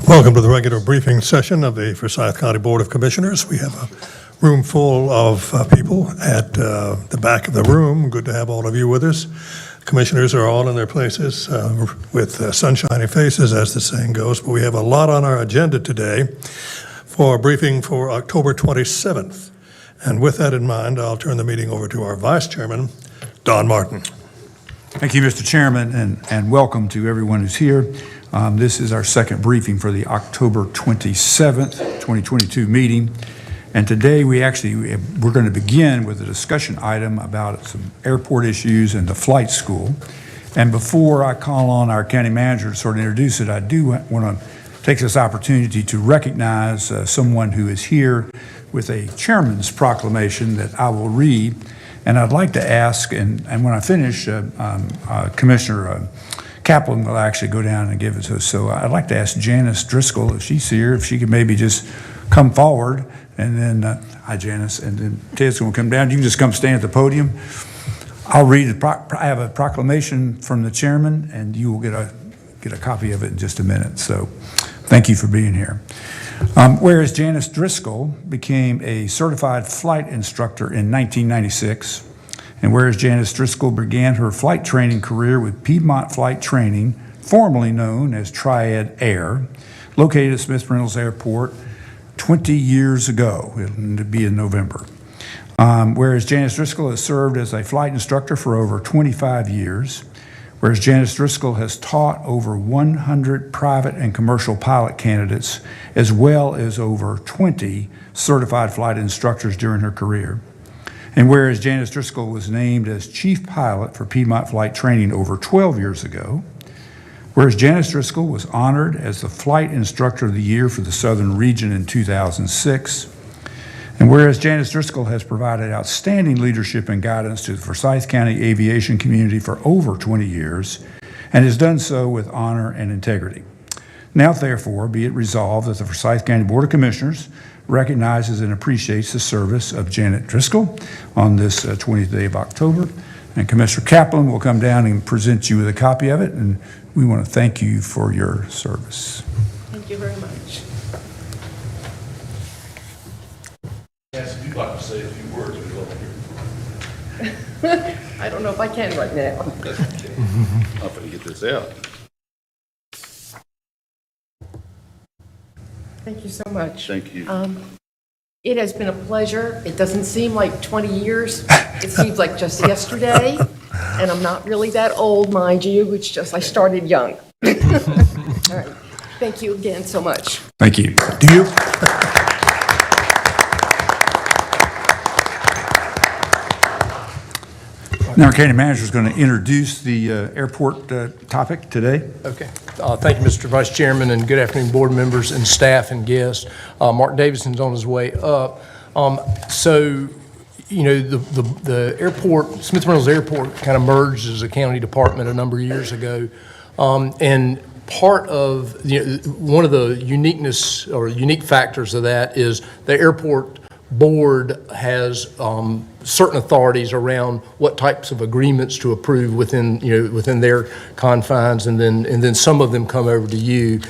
Welcome to the regular briefing session of the Forsyth County Board of Commissioners. We have a room full of people at the back of the room. Good to have all of you with us. Commissioners are all in their places with sunshiny faces, as the saying goes, but we have a lot on our agenda today for a briefing for October 27th. And with that in mind, I'll turn the meeting over to our Vice Chairman, Don Martin. Thank you, Mr. Chairman, and welcome to everyone who's here. This is our second briefing for the October 27th, 2022 meeting. And today we're going to begin with a discussion item about some airport issues and the flight school. And before I call on our county manager to sort of introduce it, I do want to take this opportunity to recognize someone who is here with a chairman's proclamation that I will read. And I'd like to ask, and when I finish, Commissioner Kaplan will actually go down and give it to us. So I'd like to ask Janice Driscoll, if she's here, if she could maybe just come forward. And then, hi Janice, and then Ted's going to come down. You can just come stand at the podium. I'll read I have a proclamation from the chairman, and you will get a copy of it in just a minute. So thank you for being here. Whereas Janice Driscoll became a certified flight instructor in 1996, and whereas Janice Driscoll began her flight training career with Piedmont Flight Training, formerly known as Triad Air, located at Smith Reynolds Airport 20 years ago. It'll be in November. Whereas Janice Driscoll has served as a flight instructor for over 25 years, whereas Janice Driscoll has taught over 100 private and commercial pilot candidates, as well as over 20 certified flight instructors during her career. And whereas Janice Driscoll was named as chief pilot for Piedmont Flight Training over 12 years ago, whereas Janice Driscoll was honored as the Flight Instructor of the Year for the Southern Region in 2006, and whereas Janice Driscoll has provided outstanding leadership and guidance to the Forsyth County aviation community for over 20 years, and has done so with honor and integrity. Now, therefore, be it resolved that the Forsyth County Board of Commissioners recognizes and appreciates the service of Janet Driscoll on this 20th day of October. And Commissioner Kaplan will come down and present you with a copy of it, and we want to thank you for your service. Thank you very much. Yes, if you'd like to say a few words, we'd love to hear. I don't know if I can right now. I'm going to get this out. Thank you so much. Thank you. It has been a pleasure. It doesn't seem like 20 years. It seems like just yesterday. And I'm not really that old, mind you. It's just I started young. All right. Thank you again so much. Thank you. Do you? Now, our county manager is going to introduce the airport topic today. Okay. Thank you, Mr. Vice Chairman, and good afternoon, board members and staff and guests. Mark Davidson's on his way up. So, you know, the airport, Smith Reynolds Airport, kind of merged as a county department a number of years ago. And part of, one of the uniqueness or unique factors of that is the airport board has certain authorities around what types of agreements to approve within their confines, and then some of them come over to you.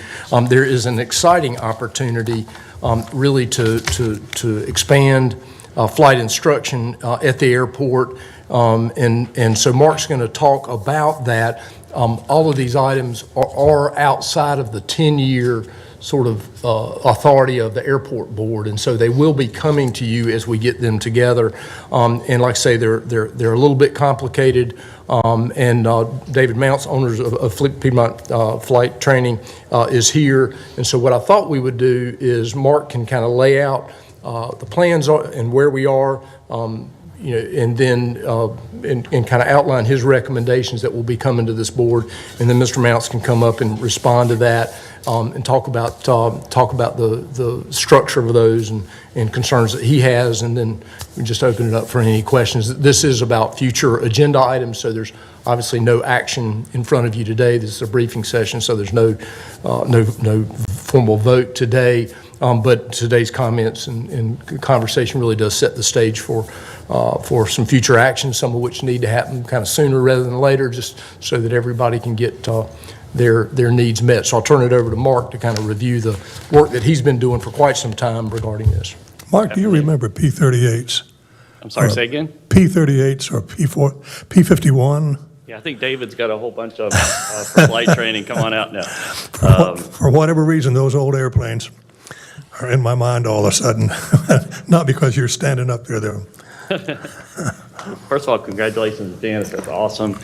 There is an exciting opportunity really to expand flight instruction at the airport, and so Mark's going to talk about that. All of these items are outside of the 10-year sort of authority of the airport board, and so they will be coming to you as we get them together. And like I say, they're a little bit complicated. And David Mounts, owners of Piedmont Flight Training, is here. And so what I thought we would do is Mark can kind of lay out the plans and where we are. And then and kind of outline his recommendations that will be coming to this board, and then Mr. Mounts can come up and respond to that, and talk about the structure of those and concerns that he has, and then we just open it up for any questions. This is about future agenda items, so there's obviously no action in front of you today. This is a briefing session, so there's no formal vote today. But today's comments and conversation really does set the stage for some future actions, some of which need to happen kind of sooner rather than later, just so that everybody can get their needs met. So I'll turn it over to Mark to kind of review the work that he's been doing for quite some time regarding this. Mark, do you remember P-38s? I'm sorry, say again? P-38s or P-51? Yeah, I think David's got a whole bunch of for flight training. Come on out now. For whatever reason, those old airplanes are in my mind all of a sudden. Not because you're standing up there, though. First of all, congratulations, Janice. That's awesome.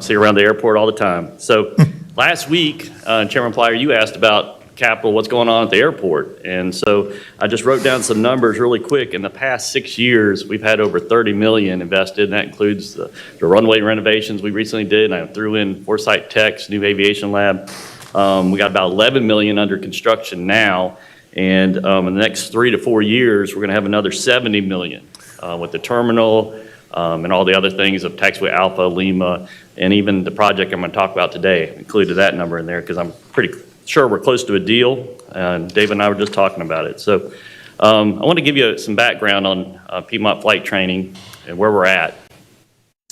See you around the airport all the time. So last week, Chairman Plyer, you asked about capital, what's going on at the airport. And so I just wrote down some numbers really quick. In the past 6 years, we've had over $30 million invested, and that includes the runway renovations we recently did. And I threw in Foresight Tech's new aviation lab. We got about $11 million under construction now. And in the next 3 to 4 years, we're going to have another $70 million with the terminal and all the other things of Taxiway Alpha, Lima, and even the project I'm going to talk about today. Included that number in there because I'm pretty sure we're close to a deal. And Dave and I were just talking about it. So I want to give you some background on Piedmont Flight Training and where we're at.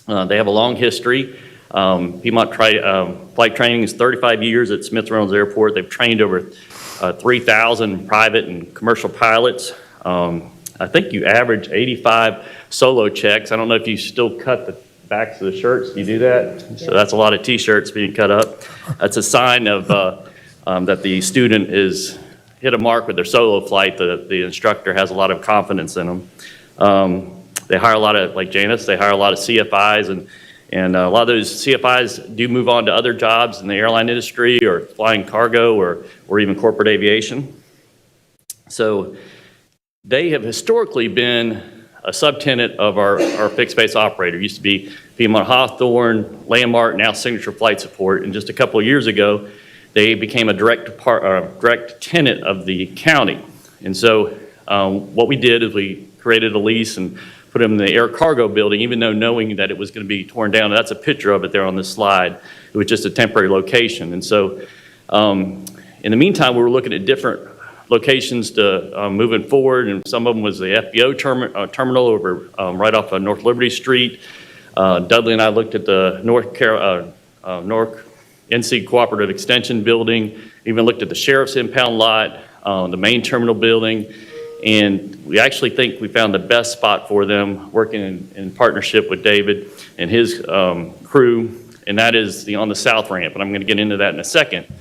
They have a long history. Piedmont Flight Training is 35 years at Smith Reynolds Airport. They've trained over 3,000 private and commercial pilots. I think you average 85 solo checks. I don't know if you still cut the backs of the shirts. Do you do that? So that's a lot of T-shirts being cut up. That's a sign of that the student is hit a mark with their solo flight. The instructor has a lot of confidence in them. They hire a lot of, like Janice, they hire a lot of CFIs, and a lot of those CFIs do move on to other jobs in the airline industry or flying cargo or even corporate aviation. So they have historically been a subtenant of our fixed base operator. It used to be Piedmont Hawthorne, Landmark, now Signature Flight Support. And just a couple of years ago, they became a direct tenant of the county. And so what we did is we created a lease and put them in the air cargo building, even though knowing that it was going to be torn down. That's a picture of it there on this slide. It was just a temporary location. And so in the meantime, we were looking at different locations to moving forward, and some of them was the FBO terminal over right off of North Liberty Street. Dudley and I looked at the North NC Cooperative Extension building, even looked at the Sheriff's impound lot, the main terminal building, and we actually think we found the best spot for them, working in partnership with David and his crew, and that is on the south ramp, and I'm going to get into that in a second.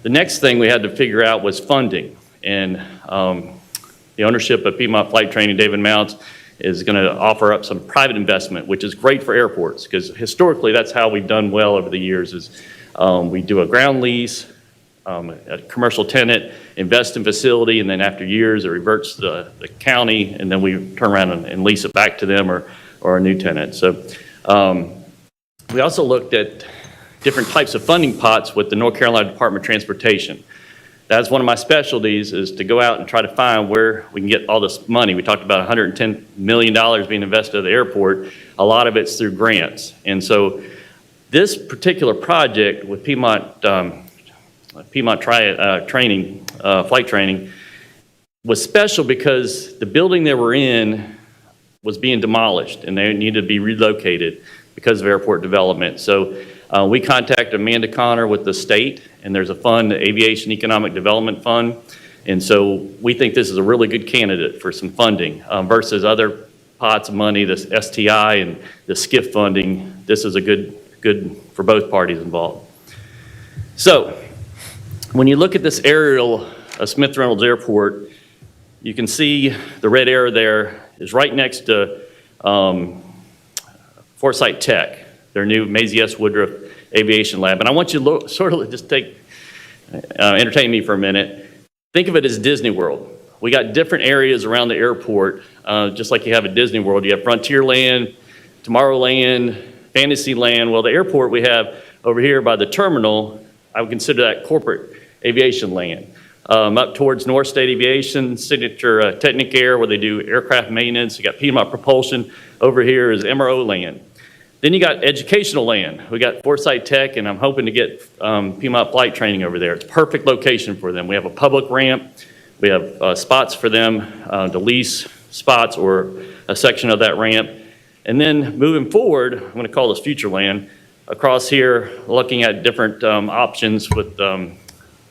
The next thing we had to figure out was funding. And the ownership of Piedmont Flight Training, David Mounts, is going to offer up some private investment, which is great for airports, because historically that's how we've done well over the years is we do a ground lease, a commercial tenant, invest in facility, and then after years it reverts to the county, and then we turn around and lease it back to them or a new tenant. So we also looked at different types of funding pots with the North Carolina Department of Transportation. That's one of my specialties, is to go out and try to find where we can get all this money. We talked about $110 million being invested at the airport. A lot of it's through grants. And so this particular project with Piedmont Flight Training was special because the building they were in was being demolished and they needed to be relocated because of airport development. So we contacted Amanda Connor with the state, and there's a fund, the Aviation Economic Development Fund, and so we think this is a really good candidate for some funding versus other pots of money, this STI and the SCIF funding. This is a good for both parties involved. So when you look at this aerial of Smith Reynolds Airport, you can see the red arrow there is right next to Foresight Tech, their new Maisie S. Woodruff Aviation Lab. And I want you to sort of just entertain me for a minute. Think of it as Disney World. We got different areas around the airport, just like you have at Disney World. You have Frontierland, Tomorrowland, Fantasyland. Well, the airport we have over here by the terminal, I would consider that corporate aviation land. Up towards North State Aviation, Signature Technicair, where they do aircraft maintenance. You got Piedmont Propulsion. Over here is MRO land. Then you got educational land. We got Foresight Tech, and I'm hoping to get Piedmont Flight Training over there. It's a perfect location for them. We have a public ramp. We have spots for them to lease spots or a section of that ramp. And then moving forward, I'm going to call this future land, across here, looking at different options with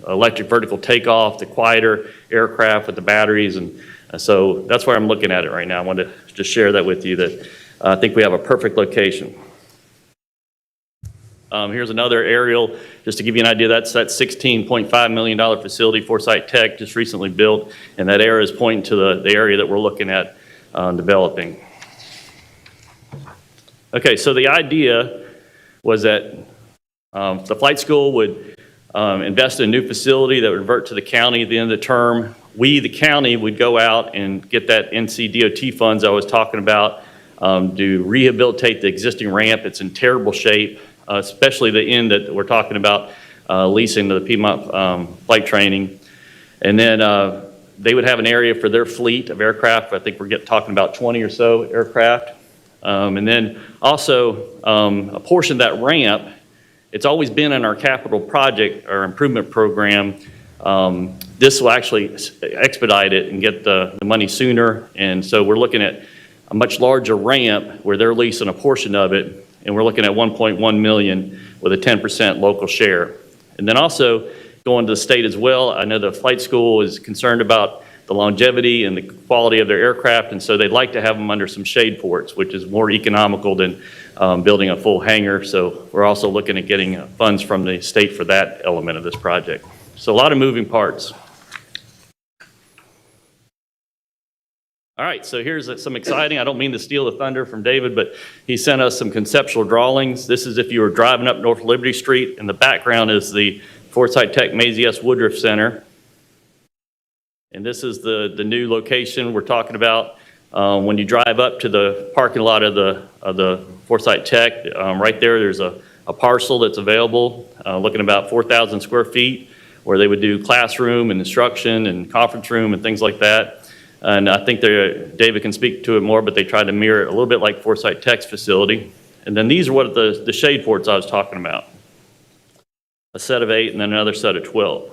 electric vertical takeoff, the quieter aircraft with the batteries. And so that's where I'm looking at it right now. I wanted to just share that with you, that I think we have a perfect location. Here's another aerial, just to give you an idea. That's that $16.5 million facility Foresight Tech just recently built, and that arrow is pointing to the area that we're looking at developing. Okay, so the idea was that the flight school would invest in a new facility that would revert to the county at the end of the term. We, the county, would go out and get that NCDOT funds I was talking about to rehabilitate the existing ramp. It's in terrible shape. Especially the end that we're talking about leasing to the Piedmont Flight Training. And then they would have an area for their fleet of aircraft. I think we're talking about 20 or so aircraft. And then also a portion of that ramp, it's always been in our capital project or improvement program. This will actually expedite it and get the money sooner. And so we're looking at a much larger ramp where they're leasing a portion of it. And we're looking at $1.1 million with a 10% local share. And then also going to the state as well. I know the flight school is concerned about the longevity and the quality of their aircraft, and so they'd like to have them under some shade ports, which is more economical than building a full hangar. So we're also looking at getting funds from the state for that element of this project. So a lot of moving parts. All right, so here's some exciting, I don't mean to steal the thunder from David, but he sent us some conceptual drawings. This is if you were driving up North Liberty Street. In the background is the Foresight Tech Maisie S. Woodruff Center. And this is the new location we're talking about. When you drive up to the parking lot of the Foresight Tech, right there's a parcel that's available, looking about 4,000 square feet, where they would do classroom and instruction and conference room and things like that. And I think David can speak to it more, but they tried to mirror it a little bit like Foresight Tech's facility. And then these are what the shade ports I was talking about. A set of 8 and then another set of 12.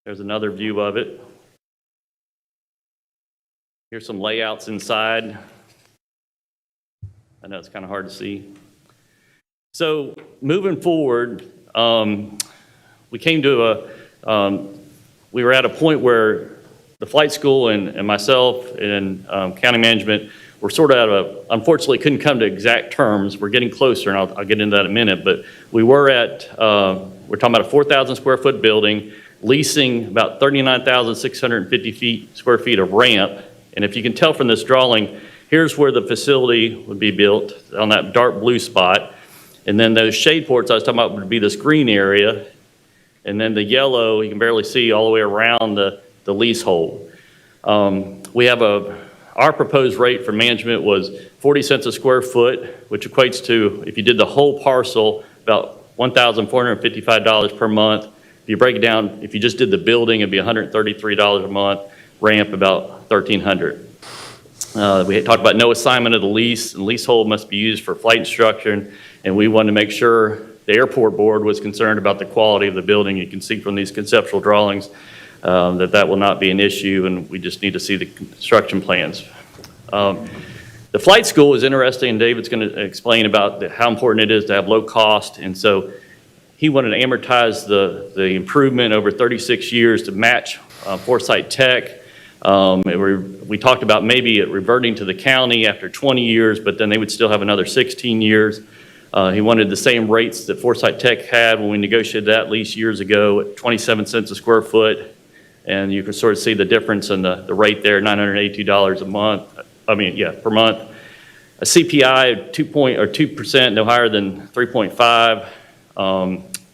There's another view of it. Here's some layouts inside. I know it's kind of hard to see. So moving forward, we came to we were at a point where the flight school and myself and county management were sort of unfortunately couldn't come to exact terms. We're getting closer, and I'll get into that in a minute, but we were we're talking about a 4,000 square foot building, leasing about 39,650 square feet of ramp. And if you can tell from this drawing, here's where the facility would be built on that dark blue spot. And then those shade ports I was talking about would be this green area. And then the yellow, you can barely see all the way around the leasehold. We have our proposed rate for management was 40 cents a square foot, which equates to, if you did the whole parcel, about $1,455 per month. If you break it down, if you just did the building, it'd be $133 a month, ramp about $1,300. We had talked about no assignment of the lease, and leasehold must be used for flight instruction, and we wanted to make sure the airport board was concerned about the quality of the building. You can see from these conceptual drawings that will not be an issue, and we just need to see the construction plans. The flight school is interesting, and David's going to explain about how important it is to have low cost, and so he wanted to amortize the improvement over 36 years to match Foresight Tech. We talked about maybe it reverting to the county after 20 years, but then they would still have another 16 years. He wanted the same rates that Foresight Tech had when we negotiated that lease years ago at 27 cents a square foot. And you can sort of see the difference in the rate there, $982 a month, per month. A CPI of 2%, no higher than 3.5.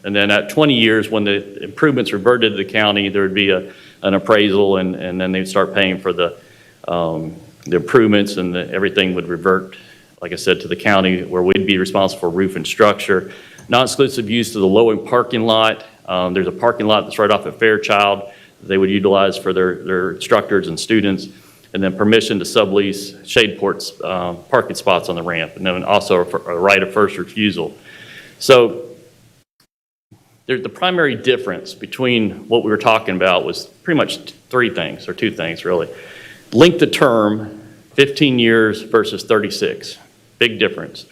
And then at 20 years, when the improvements reverted to the county, there would be an appraisal, and then they'd start paying for the improvements, and everything would revert, like I said, to the county, where we'd be responsible for roof and structure. Non-exclusive use to the low-end parking lot. There's a parking lot that's right off at Fairchild they would utilize for their instructors and students, and then permission to sublease shade ports, parking spots on the ramp, and then also a right of first refusal. So the primary difference between what we were talking about was pretty much two things really. Length of term, 15 years versus 36, big difference.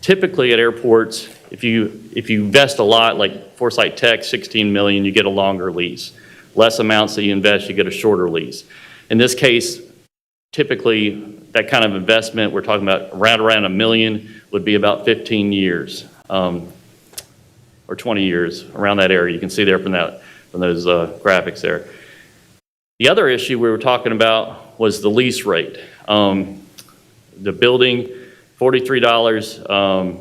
Typically at airports, if you invest a lot, like Foresight Tech, 16 million, you get a longer lease. Less amounts that you invest, you get a shorter lease. In this case, typically that kind of investment, we're talking about around $1 million, would be about 15 years or 20 years, around that area. You can see there from those graphics there. The other issue we were talking about was the lease rate. The building, $43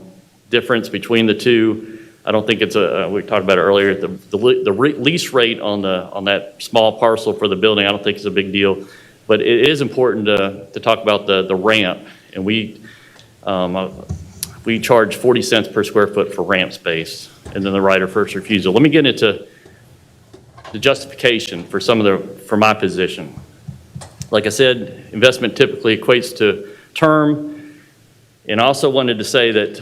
difference between the two. I don't think it's we talked about it earlier, the lease rate on that small parcel for the building, I don't think is a big deal. But it is important to talk about the ramp. And we charge 40 cents per square foot for ramp space, and then the right of first refusal. Let me get into the justification for for my position. Like I said, investment typically equates to term. And I also wanted to say that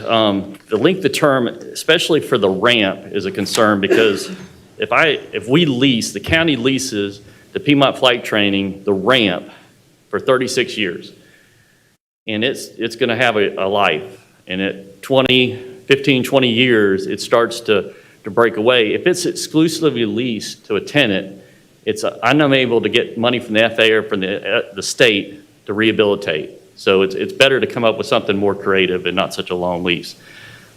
the length of term, especially for the ramp, is a concern, because if we lease, the county leases the Piedmont Flight Training, the ramp, for 36 years. And it's going to have a life. And at 15, 20 years, it starts to break away. If it's exclusively leased to a tenant, I'm unable to get money from the FAA or from the state to rehabilitate. So it's better to come up with something more creative and not such a long lease.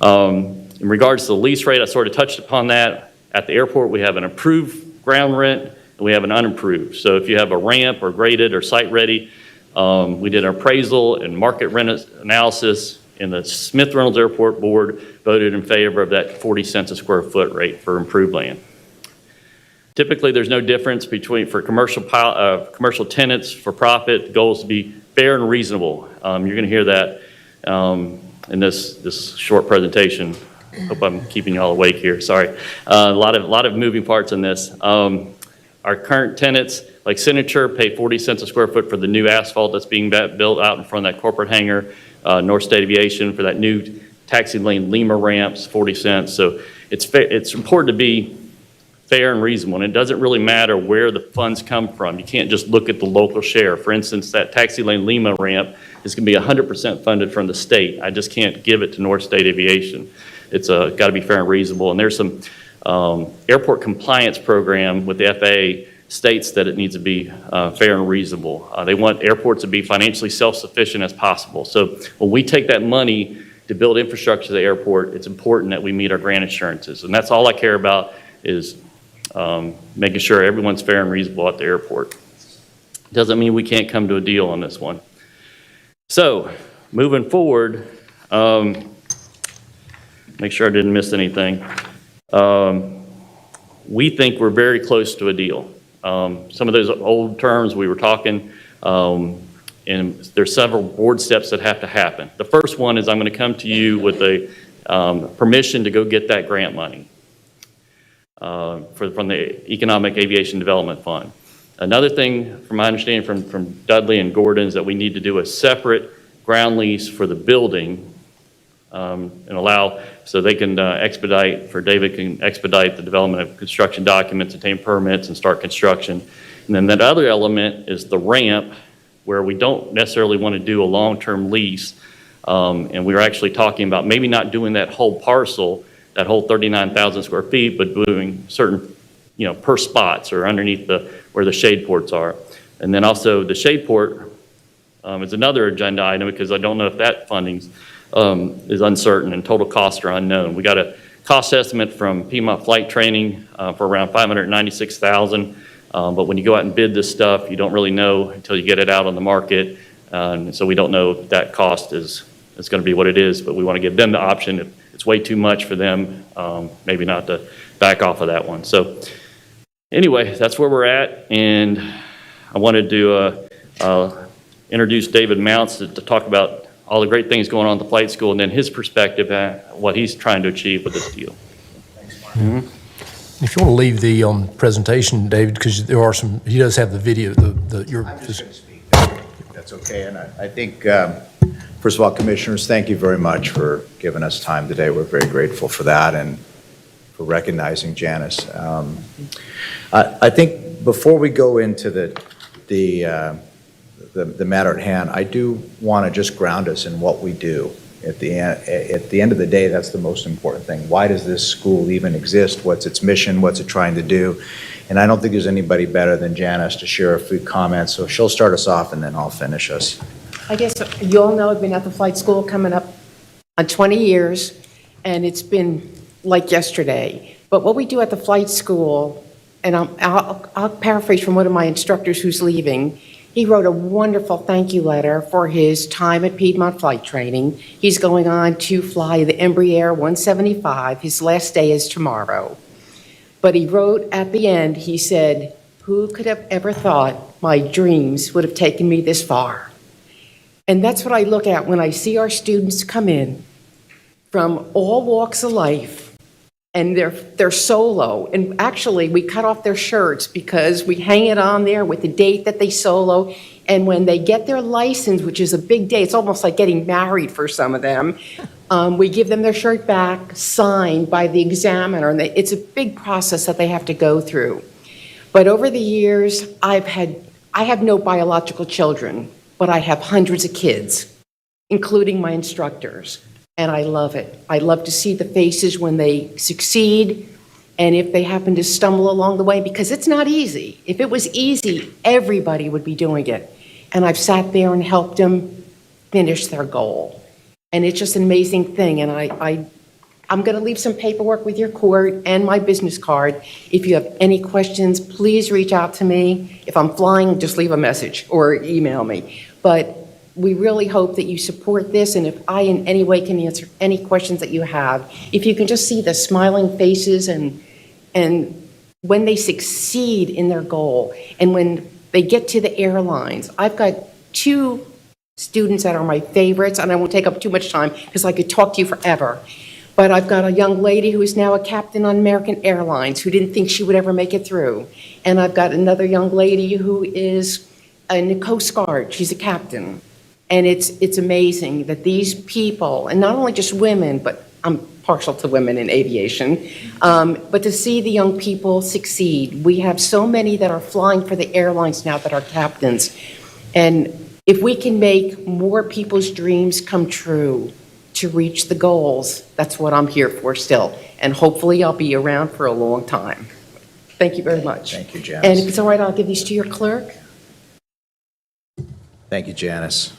In regards to the lease rate, I sort of touched upon that. At the airport, we have an approved ground rent and we have an unapproved. So if you have a ramp or graded or site ready, we did an appraisal and market rent analysis, and the Smith Reynolds Airport Board voted in favor of that 40 cents a square foot rate for improved land. Typically, there's no difference for commercial tenants for profit. The goal is to be fair and reasonable. You're going to hear that in this short presentation. Hope I'm keeping you all awake here. Sorry. A lot of moving parts in this. Our current tenants, like Signature, pay 40 cents a square foot for the new asphalt that's being built out in front of that corporate hangar. North State Aviation for that new taxi lane Lima ramps, 40 cents. So it's important to be fair and reasonable, and it doesn't really matter where the funds come from. You can't just look at the local share. For instance, that taxi lane Lima ramp is going to be 100% funded from the state. I just can't give it to North State Aviation. It's got to be fair and reasonable. And there's some airport compliance program with the FAA states that it needs to be fair and reasonable. They want airports to be financially self-sufficient as possible. So when we take that money to build infrastructure to the airport, it's important that we meet our grant assurances. And that's all I care about, is making sure everyone's fair and reasonable at the airport. Doesn't mean we can't come to a deal on this one. So, moving forward, make sure I didn't miss anything. We think we're very close to a deal. Some of those old terms we were talking, and there's several board steps that have to happen. The first one is I'm going to come to you with a permission to go get that grant money. From the Economic Aviation Development Fund. Another thing, from my understanding from Dudley and Gordon, is that we need to do a separate ground lease for the building and allow, so they can David can expedite the development of construction documents, obtain permits, and start construction. And then that other element is the ramp, where we don't necessarily want to do a long-term lease. And we were actually talking about maybe not doing that whole parcel, that whole 39,000 square feet, but doing certain, per spots or underneath where the shade ports are. And then also the shade port is another agenda item, because I don't know if that funding is uncertain and total costs are unknown. We got a cost estimate from Piedmont Flight Training for around $596,000. But when you go out and bid this stuff, you don't really know until you get it out on the market. So we don't know if that cost is going to be what it is, but we want to give them the option. If it's way too much for them, maybe not to back off of that one. So anyway, that's where we're at, and I wanted to introduce David Mounts to talk about all the great things going on at the flight school, and then his perspective at what he's trying to achieve with this deal. If you want to leave the presentation, David, because he does have the video. I'm just going to speak. That's okay. And I think, first of all, Commissioners, thank you very much for giving us time today. We're very grateful for that and for recognizing Janice. I think before we go into the matter at hand, I do want to just ground us in what we do. At the end of the day, that's the most important thing. Why does this school even exist? What's its mission? What's it trying to do? And I don't think there's anybody better than Janice to share a few comments. So she'll start us off, and then I'll finish us. I guess you all know I've been at the flight school coming up on 20 years, and it's been like yesterday. But what we do at the flight school, and I'll paraphrase from one of my instructors who's leaving. He wrote a wonderful thank you letter for his time at Piedmont Flight Training. He's going on to fly the Embraer 175. His last day is tomorrow. But he wrote at the end, he said, "Who could have ever thought my dreams would have taken me this far?" And that's what I look at when I see our students come in from all walks of life, and they're solo. And actually, we cut off their shirts because we hang it on there with the date that they solo. And when they get their license, which is a big day, it's almost like getting married for some of them, we give them their shirt back, signed by the examiner. And it's a big process that they have to go through. But over the years, I have no biological children, but I have hundreds of kids, including my instructors. And I love it. I love to see the faces when they succeed, and if they happen to stumble along the way, because it's not easy. If it was easy, everybody would be doing it. And I've sat there and helped them finish their goal. And it's just an amazing thing. And I'm going to leave some paperwork with your court and my business card. If you have any questions, please reach out to me. If I'm flying, just leave a message or email me. But we really hope that you support this, and if I in any way can answer any questions that you have, if you can just see the smiling faces and when they succeed in their goal, and when they get to the airlines. I've got 2 students that are my favorites, and I won't take up too much time because I could talk to you forever. But I've got a young lady who is now a captain on American Airlines who didn't think she would ever make it through. And I've got another young lady who is in the Coast Guard. She's a captain. And it's amazing that these people, and not only just women, but I'm partial to women in aviation, but to see the young people succeed. We have so many that are flying for the airlines now that are captains. And if we can make more people's dreams come true to reach the goals, that's what I'm here for still. And hopefully I'll be around for a long time. Thank you very much. Thank you, Janice. And if it's all right, I'll give these to your clerk. Thank you, Janice.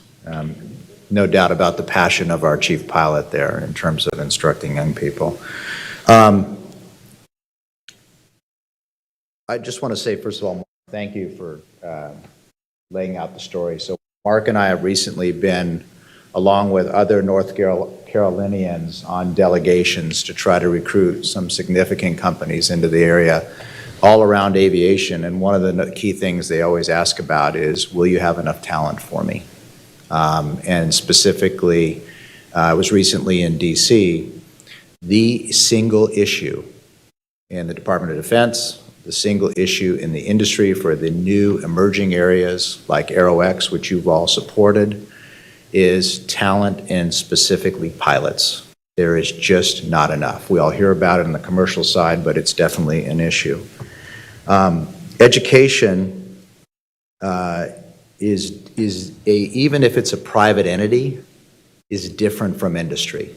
No doubt about the passion of our chief pilot there in terms of instructing young people. I just want to say, first of all, thank you for laying out the story. So Mark and I have recently been, along with other North Carolinians, on delegations to try to recruit some significant companies into the area all around aviation. And one of the key things they always ask about is, will you have enough talent for me? And specifically, I was recently in DC. The single issue in the Department of Defense, the single issue in the industry for the new emerging areas like AeroX, which you've all supported, is talent and specifically pilots. There is just not enough. We all hear about it on the commercial side, but it's definitely an issue. Education even if it's a private entity, is different from industry.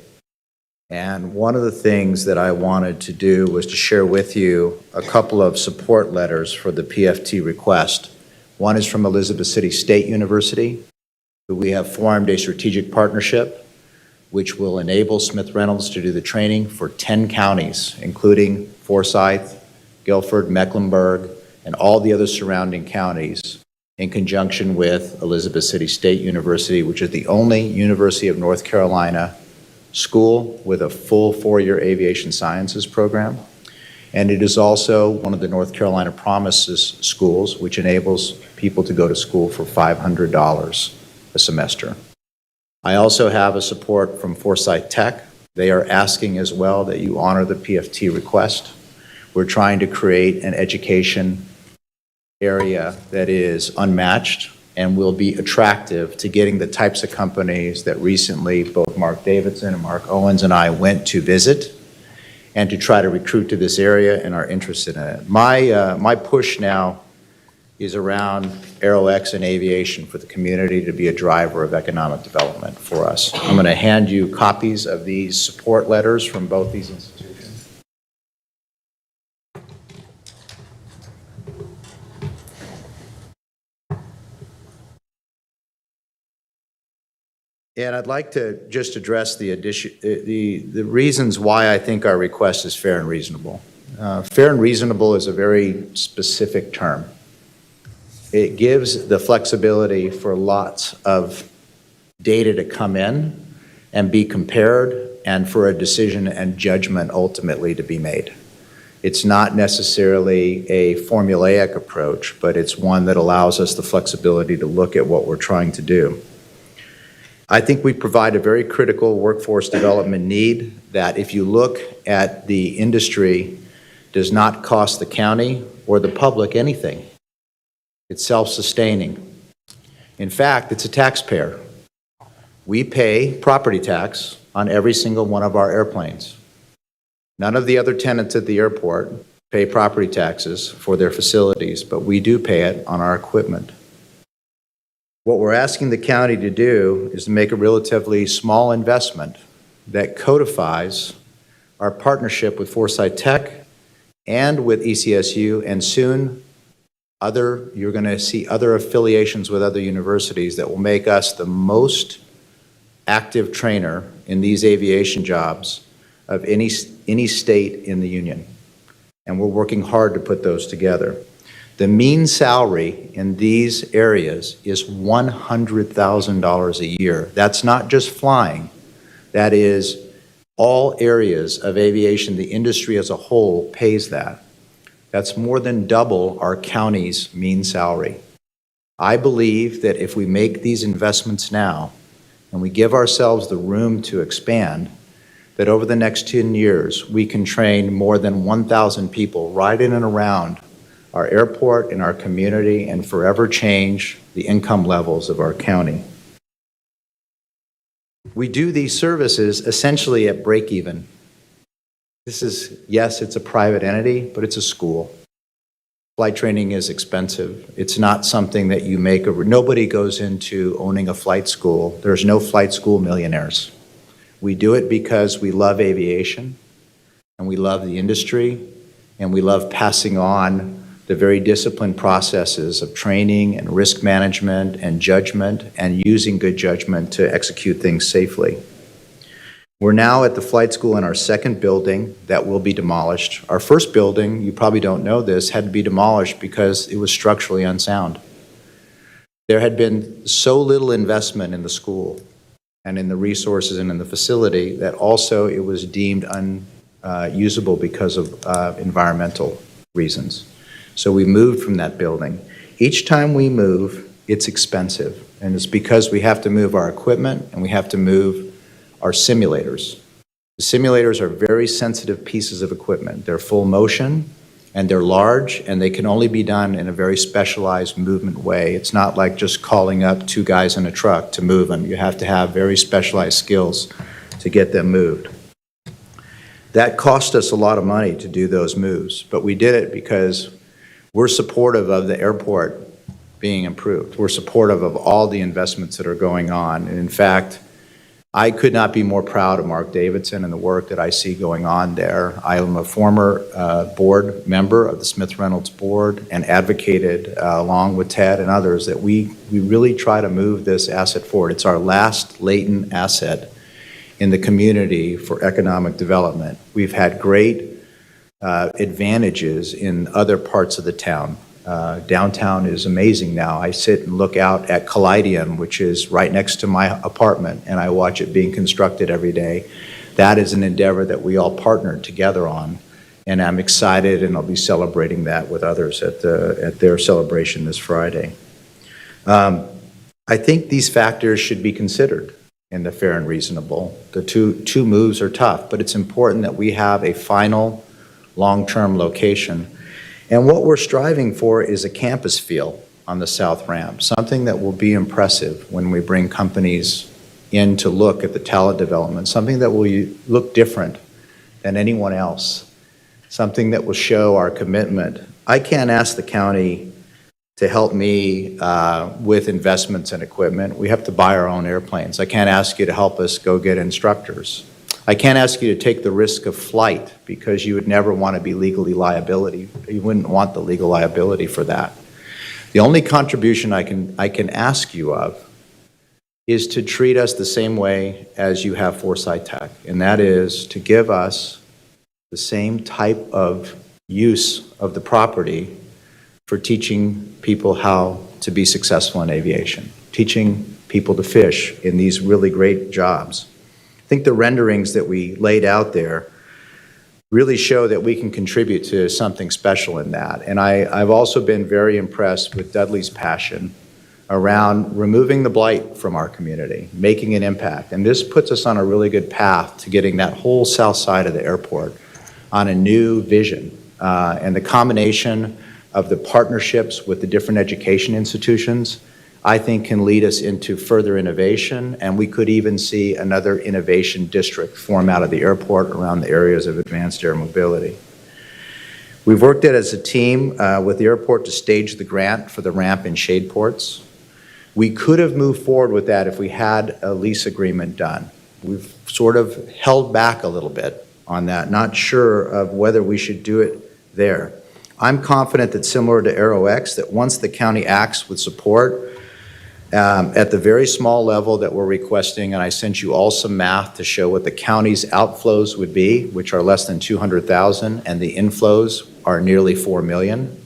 And one of the things that I wanted to do was to share with you a couple of support letters for the PFT request. One is from Elizabeth City State University, who we have formed a strategic partnership which will enable Smith Reynolds to do the training for 10 counties, including Forsyth, Guilford, Mecklenburg, and all the other surrounding counties, in conjunction with Elizabeth City State University, which is the only University of North Carolina school with a full 4-year aviation sciences program. And it is also one of the North Carolina Promises schools, which enables people to go to school for $500 a semester. I also have a support from Forsyth Tech. They are asking as well that you honor the PFT request. We're trying to create an education area that is unmatched and will be attractive to getting the types of companies that recently both Mark Davidson and Mark Owens and I went to visit, and to try to recruit to this area and are interested in it. My push now is around AeroX and aviation for the community to be a driver of economic development for us. I'm going to hand you copies of these support letters from both these institutions. And I'd like to just address the reasons why I think our request is fair and reasonable. Fair and reasonable is a very specific term. It gives the flexibility for lots of data to come in and be compared and for a decision and judgment ultimately to be made. It's not necessarily a formulaic approach, but it's one that allows us the flexibility to look at what we're trying to do. I think we provide a very critical workforce development need that, if you look at the industry, does not cost the county or the public anything. It's self-sustaining. In fact, it's a taxpayer. We pay property tax on every single one of our airplanes. None of the other tenants at the airport pay property taxes for their facilities, but we do pay it on our equipment. What we're asking the county to do is to make a relatively small investment that codifies our partnership with Foresight Tech and with ECSU, and soon you're going to see other affiliations with other universities that will make us the most active trainer in these aviation jobs of any state in the union. And we're working hard to put those together. The mean salary in these areas is $100,000 a year. That's not just flying. That is all areas of aviation. The industry as a whole pays that. That's more than double our county's mean salary. I believe that if we make these investments now and we give ourselves the room to expand, that over the next 10 years, we can train more than 1,000 people right in and around our airport and our community and forever change the income levels of our county. We do these services essentially at break even. Yes, it's a private entity, but it's a school. Flight training is expensive. It's not something that you make nobody goes into owning a flight school. There's no flight school millionaires. We do it because we love aviation and we love the industry and we love passing on the very disciplined processes of training and risk management and judgment and using good judgment to execute things safely. We're now at the flight school in our second building that will be demolished. Our first building, you probably don't know this, had to be demolished because it was structurally unsound. There had been so little investment in the school and in the resources and in the facility that also it was deemed unusable because of environmental reasons. So we moved from that building. Each time we move, it's expensive. And it's because we have to move our equipment and we have to move our simulators. The simulators are very sensitive pieces of equipment. They're full motion and they're large and they can only be done in a very specialized movement way. It's not like just calling up two guys in a truck to move them. You have to have very specialized skills to get them moved. That cost us a lot of money to do those moves, but we did it because we're supportive of the airport being improved. We're supportive of all the investments that are going on. And in fact, I could not be more proud of Mark Davidson and the work that I see going on there. I am a former board member of the Smith Reynolds board and advocated along with Ted and others that we really try to move this asset forward. It's our last latent asset in the community for economic development. We've had great advantages in other parts of the town. Downtown is amazing now. I sit and look out at Callidium, which is right next to my apartment, and I watch it being constructed every day. That is an endeavor that we all partnered together on, and I'm excited, and I'll be celebrating that with others at their celebration this Friday. I think these factors should be considered in the fair and reasonable. The two moves are tough, but it's important that we have a final long-term location. And what we're striving for is a campus feel on the South Ramp, something that will be impressive when we bring companies in to look at the talent development, something that will look different than anyone else, something that will show our commitment. I can't ask the county to help me with investments and equipment. We have to buy our own airplanes. I can't ask you to help us go get instructors. I can't ask you to take the risk of flight because you would never want to be legally liability. You wouldn't want the legal liability for that. The only contribution I can ask you of is to treat us the same way as you have Foresight Tech, and that is to give us the same type of use of the property for teaching people how to be successful in aviation, teaching people to fish in these really great jobs. I think the renderings that we laid out there really show that we can contribute to something special in that. And I've also been very impressed with Dudley's passion around removing the blight from our community, making an impact. And this puts us on a really good path to getting that whole south side of the airport on a new vision. And the combination of the partnerships with the different education institutions, I think can lead us into further innovation, and we could even see another innovation district form out of the airport around the areas of advanced air mobility. We've worked it as a team with the airport to stage the grant for the ramp and shade ports. We could have moved forward with that if we had a lease agreement done. We've sort of held back a little bit on that, not sure of whether we should do it there. I'm confident that similar to AeroX, that once the county acts with support, at the very small level that we're requesting, and I sent you all some math to show what the county's outflows would be, which are less than 200,000, and the inflows are nearly 4 million,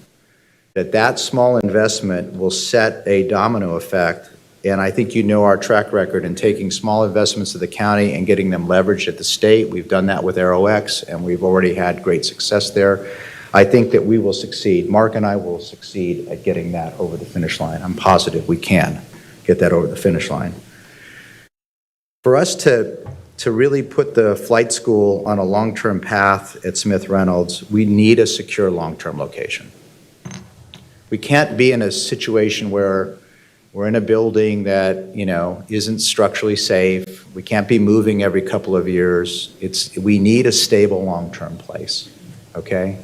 that small investment will set a domino effect. And I think you know our track record in taking small investments to the county and getting them leveraged at the state. We've done that with AeroX, and we've already had great success there. I think that we will succeed. Mark and I will succeed at getting that over the finish line. I'm positive we can get that over the finish line. For us to really put the flight school on a long-term path at Smith Reynolds, we need a secure long-term location. We can't be in a situation where we're in a building that, isn't structurally safe. We can't be moving every couple of years. We need a stable long-term place, okay?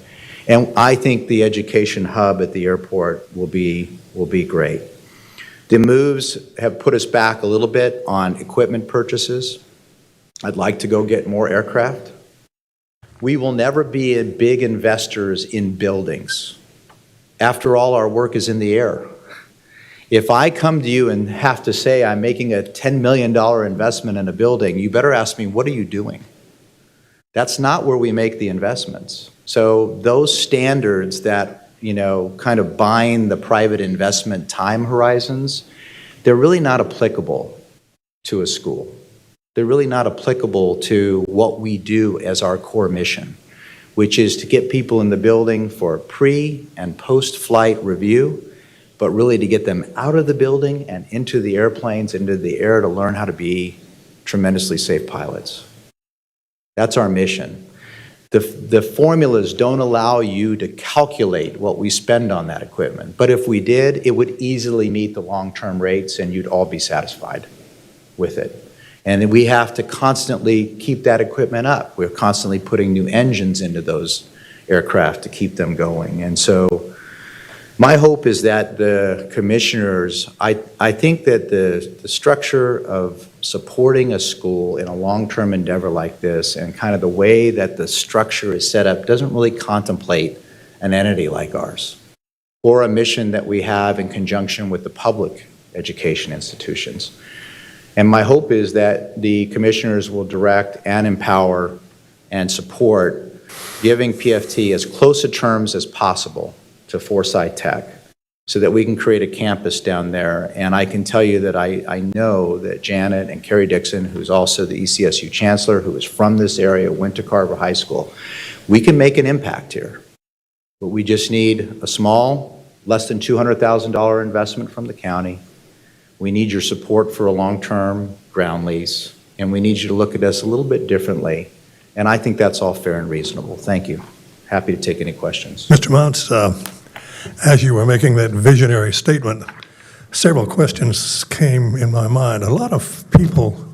And I think the education hub at the airport will be great. The moves have put us back a little bit on equipment purchases. I'd like to go get more aircraft. We will never be big investors in buildings. After all, our work is in the air. If I come to you and have to say I'm making a $10 million investment in a building, you better ask me, what are you doing? That's not where we make the investments. So those standards that kind of bind the private investment time horizons, they're really not applicable to a school. They're really not applicable to what we do as our core mission, which is to get people in the building for pre- and post-flight review, but really to get them out of the building and into the airplanes, into the air, to learn how to be tremendously safe pilots. That's our mission. The formulas don't allow you to calculate what we spend on that equipment, but if we did, it would easily meet the long-term rates and you'd all be satisfied with it. And we have to constantly keep that equipment up. We're constantly putting new engines into those aircraft to keep them going. And so my hope is that the commissioners, I think that the structure of supporting a school in a long-term endeavor like this, and kind of the way that the structure is set up, doesn't really contemplate an entity like ours or a mission that we have in conjunction with the public education institutions. And my hope is that the commissioners will direct and empower and support giving PFT as close a terms as possible to Foresight Tech, so that we can create a campus down there. And I can tell you that I know that Janet and Carrie Dixon, who's also the ECSU chancellor, who is from this area, went to Carver High School, we can make an impact here. But we just need a small, less than $200,000 investment from the county. We need your support for a long-term ground lease, and we need you to look at us a little bit differently. And I think that's all fair and reasonable. Thank you. Happy to take any questions. Mr. Mounts, as you were making that visionary statement, several questions came in my mind. A lot of people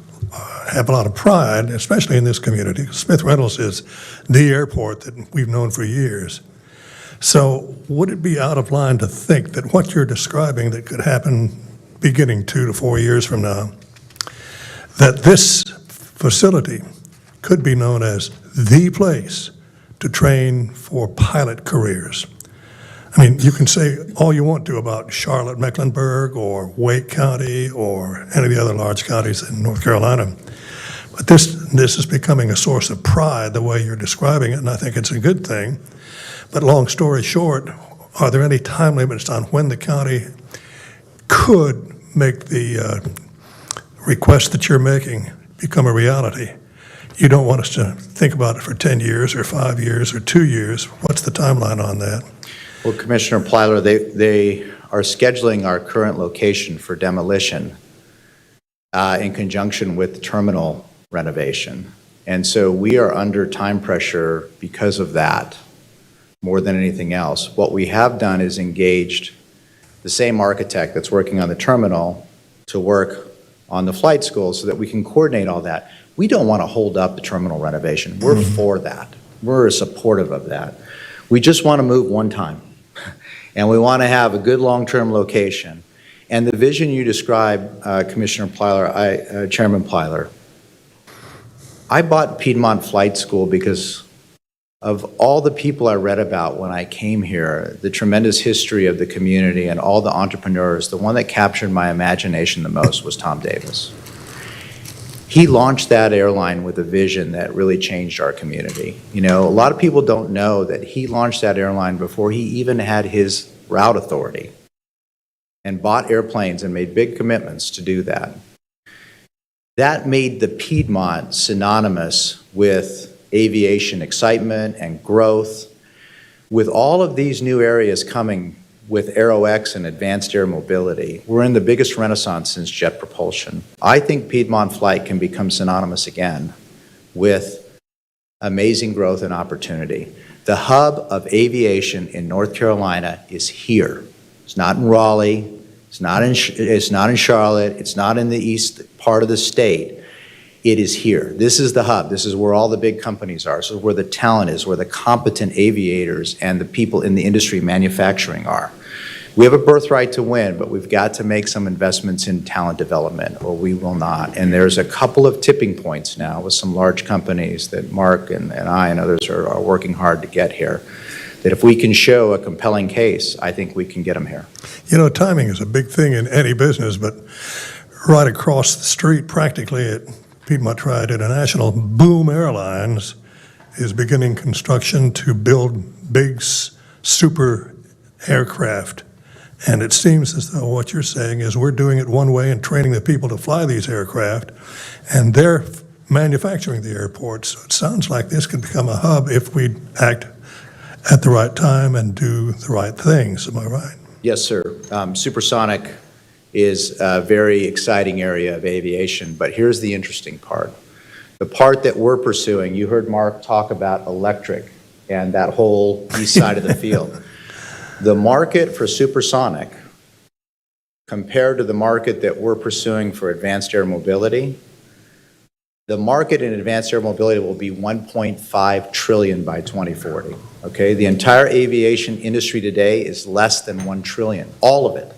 have a lot of pride, especially in this community. Smith Reynolds is the airport that we've known for years. So would it be out of line to think that what you're describing that could happen beginning 2 to 4 years from now, that this facility could be known as the place to train for pilot careers? I mean, you can say all you want to about Charlotte, Mecklenburg, or Wake County, or any of the other large counties in North Carolina, but this is becoming a source of pride the way you're describing it, and I think it's a good thing. But long story short, are there any time limits on when the county could make the request that you're making become a reality? You don't want us to think about it for 10 years or 5 years or 2 years. What's the timeline on that? Well, Commissioner Plyler, they are scheduling our current location for demolition in conjunction with the terminal renovation. And so we are under time pressure because of that, more than anything else. What we have done is engaged the same architect that's working on the terminal to work on the flight school so that we can coordinate all that. We don't want to hold up the terminal renovation. We're for that. We're supportive of that. We just want to move one time. And we want to have a good long-term location. And the vision you describe, Commissioner Plyler, Chairman Plyler, I bought Piedmont Flight School because of all the people I read about when I came here, the tremendous history of the community and all the entrepreneurs. The one that captured my imagination the most was Tom Davis. He launched that airline with a vision that really changed our community. You know, a lot of people don't know that he launched that airline before he even had his route authority and bought airplanes and made big commitments to do that. That made the Piedmont synonymous with aviation excitement and growth. With all of these new areas coming with AeroX and advanced air mobility, we're in the biggest renaissance since jet propulsion. I think Piedmont Flight can become synonymous again with amazing growth and opportunity. The hub of aviation in North Carolina is here. It's not in Raleigh, it's not in Charlotte, it's not in the east part of the state. It is here. This is the hub. This is where all the big companies are. This is where the talent is, where the competent aviators and the people in the industry manufacturing are. We have a birthright to win, but we've got to make some investments in talent development, or we will not. And there's a couple of tipping points now with some large companies that Mark and I and others are working hard to get here, that if we can show a compelling case, I think we can get them here. You know, timing is a big thing in any business, but right across the street, practically at Piedmont Triad International, Boom Airlines is beginning construction to build big super aircraft. And it seems as though what you're saying is we're doing it one way and training the people to fly these aircraft, and they're manufacturing the airport. So it sounds like this could become a hub if we act at the right time and do the right things. Am I right? Yes, sir. Supersonic is a very exciting area of aviation, but here's the interesting part. The part that we're pursuing, you heard Mark talk about electric and that whole east side of the field. The market for supersonic, compared to the market that we're pursuing for advanced air mobility, the market in advanced air mobility will be $1.5 trillion by 2040, okay? The entire aviation industry today is less than $1 trillion, all of it.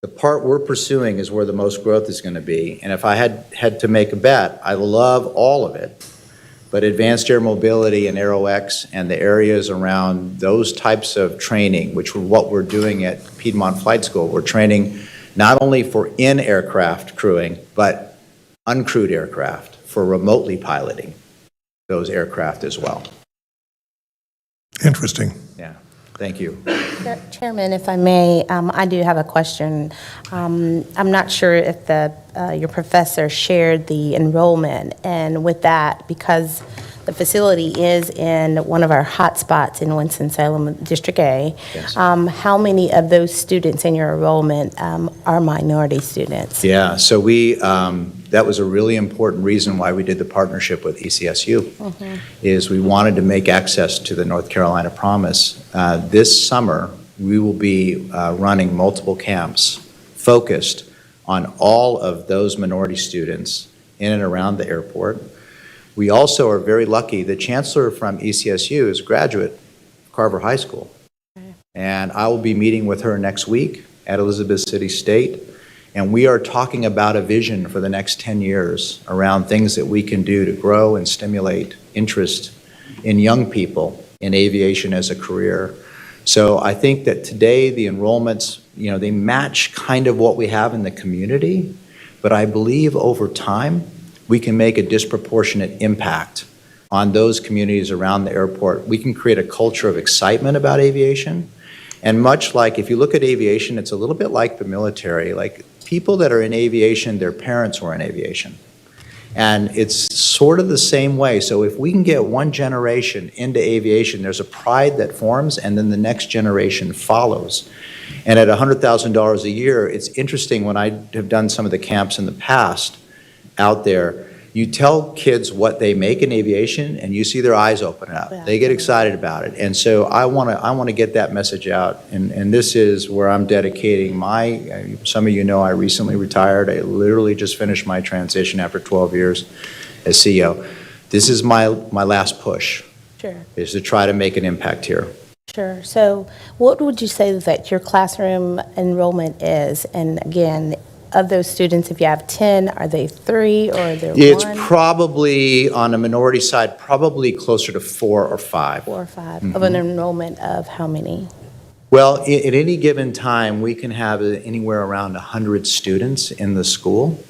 The part we're pursuing is where the most growth is going to be. And if I had to make a bet, I love all of it. But advanced air mobility and AeroX and the areas around those types of training, which are what we're doing at Piedmont Flight School, we're training not only for in-aircraft crewing, but uncrewed aircraft for remotely piloting those aircraft as well. Interesting. Yeah, thank you. Chairman, if I may, I do have a question. I'm not sure if your professor shared the enrollment, and with that, because the facility is in one of our hot spots in Winston-Salem District A, Yes. How many of those students in your enrollment are minority students? Yeah, so that was a really important reason why we did the partnership with ECSU, is we wanted to make access to the North Carolina Promise. This summer, we will be running multiple camps focused on all of those minority students in and around the airport. We also are very lucky. The chancellor from ECSU is a graduate Carver High School. And I will be meeting with her next week at Elizabeth City State. And we are talking about a vision for the next 10 years around things that we can do to grow and stimulate interest in young people in aviation as a career. So I think that today the enrollments, they match kind of what we have in the community, but I believe over time we can make a disproportionate impact on those communities around the airport. We can create a culture of excitement about aviation. And much like, if you look at aviation, it's a little bit like the military. Like, people that are in aviation, their parents were in aviation. And it's sort of the same way. So if we can get one generation into aviation, there's a pride that forms, and then the next generation follows. And at $100,000 a year, it's interesting, when I have done some of the camps in the past out there, you tell kids what they make in aviation, and you see their eyes open up. Yeah. They get excited about it. And so I want to get that message out. And this is where I'm dedicating some of you know I recently retired. I literally just finished my transition after 12 years as CEO. This is my last push, Sure. is to try to make an impact here. Sure. So what would you say that your classroom enrollment is? And again, of those students, if you have 10, are they 3 or are there 1? It's probably, on a minority side, probably closer to 4 or 5. 4 or 5 of an enrollment of how many? Well, at any given time, we can have anywhere around 100 students in the school,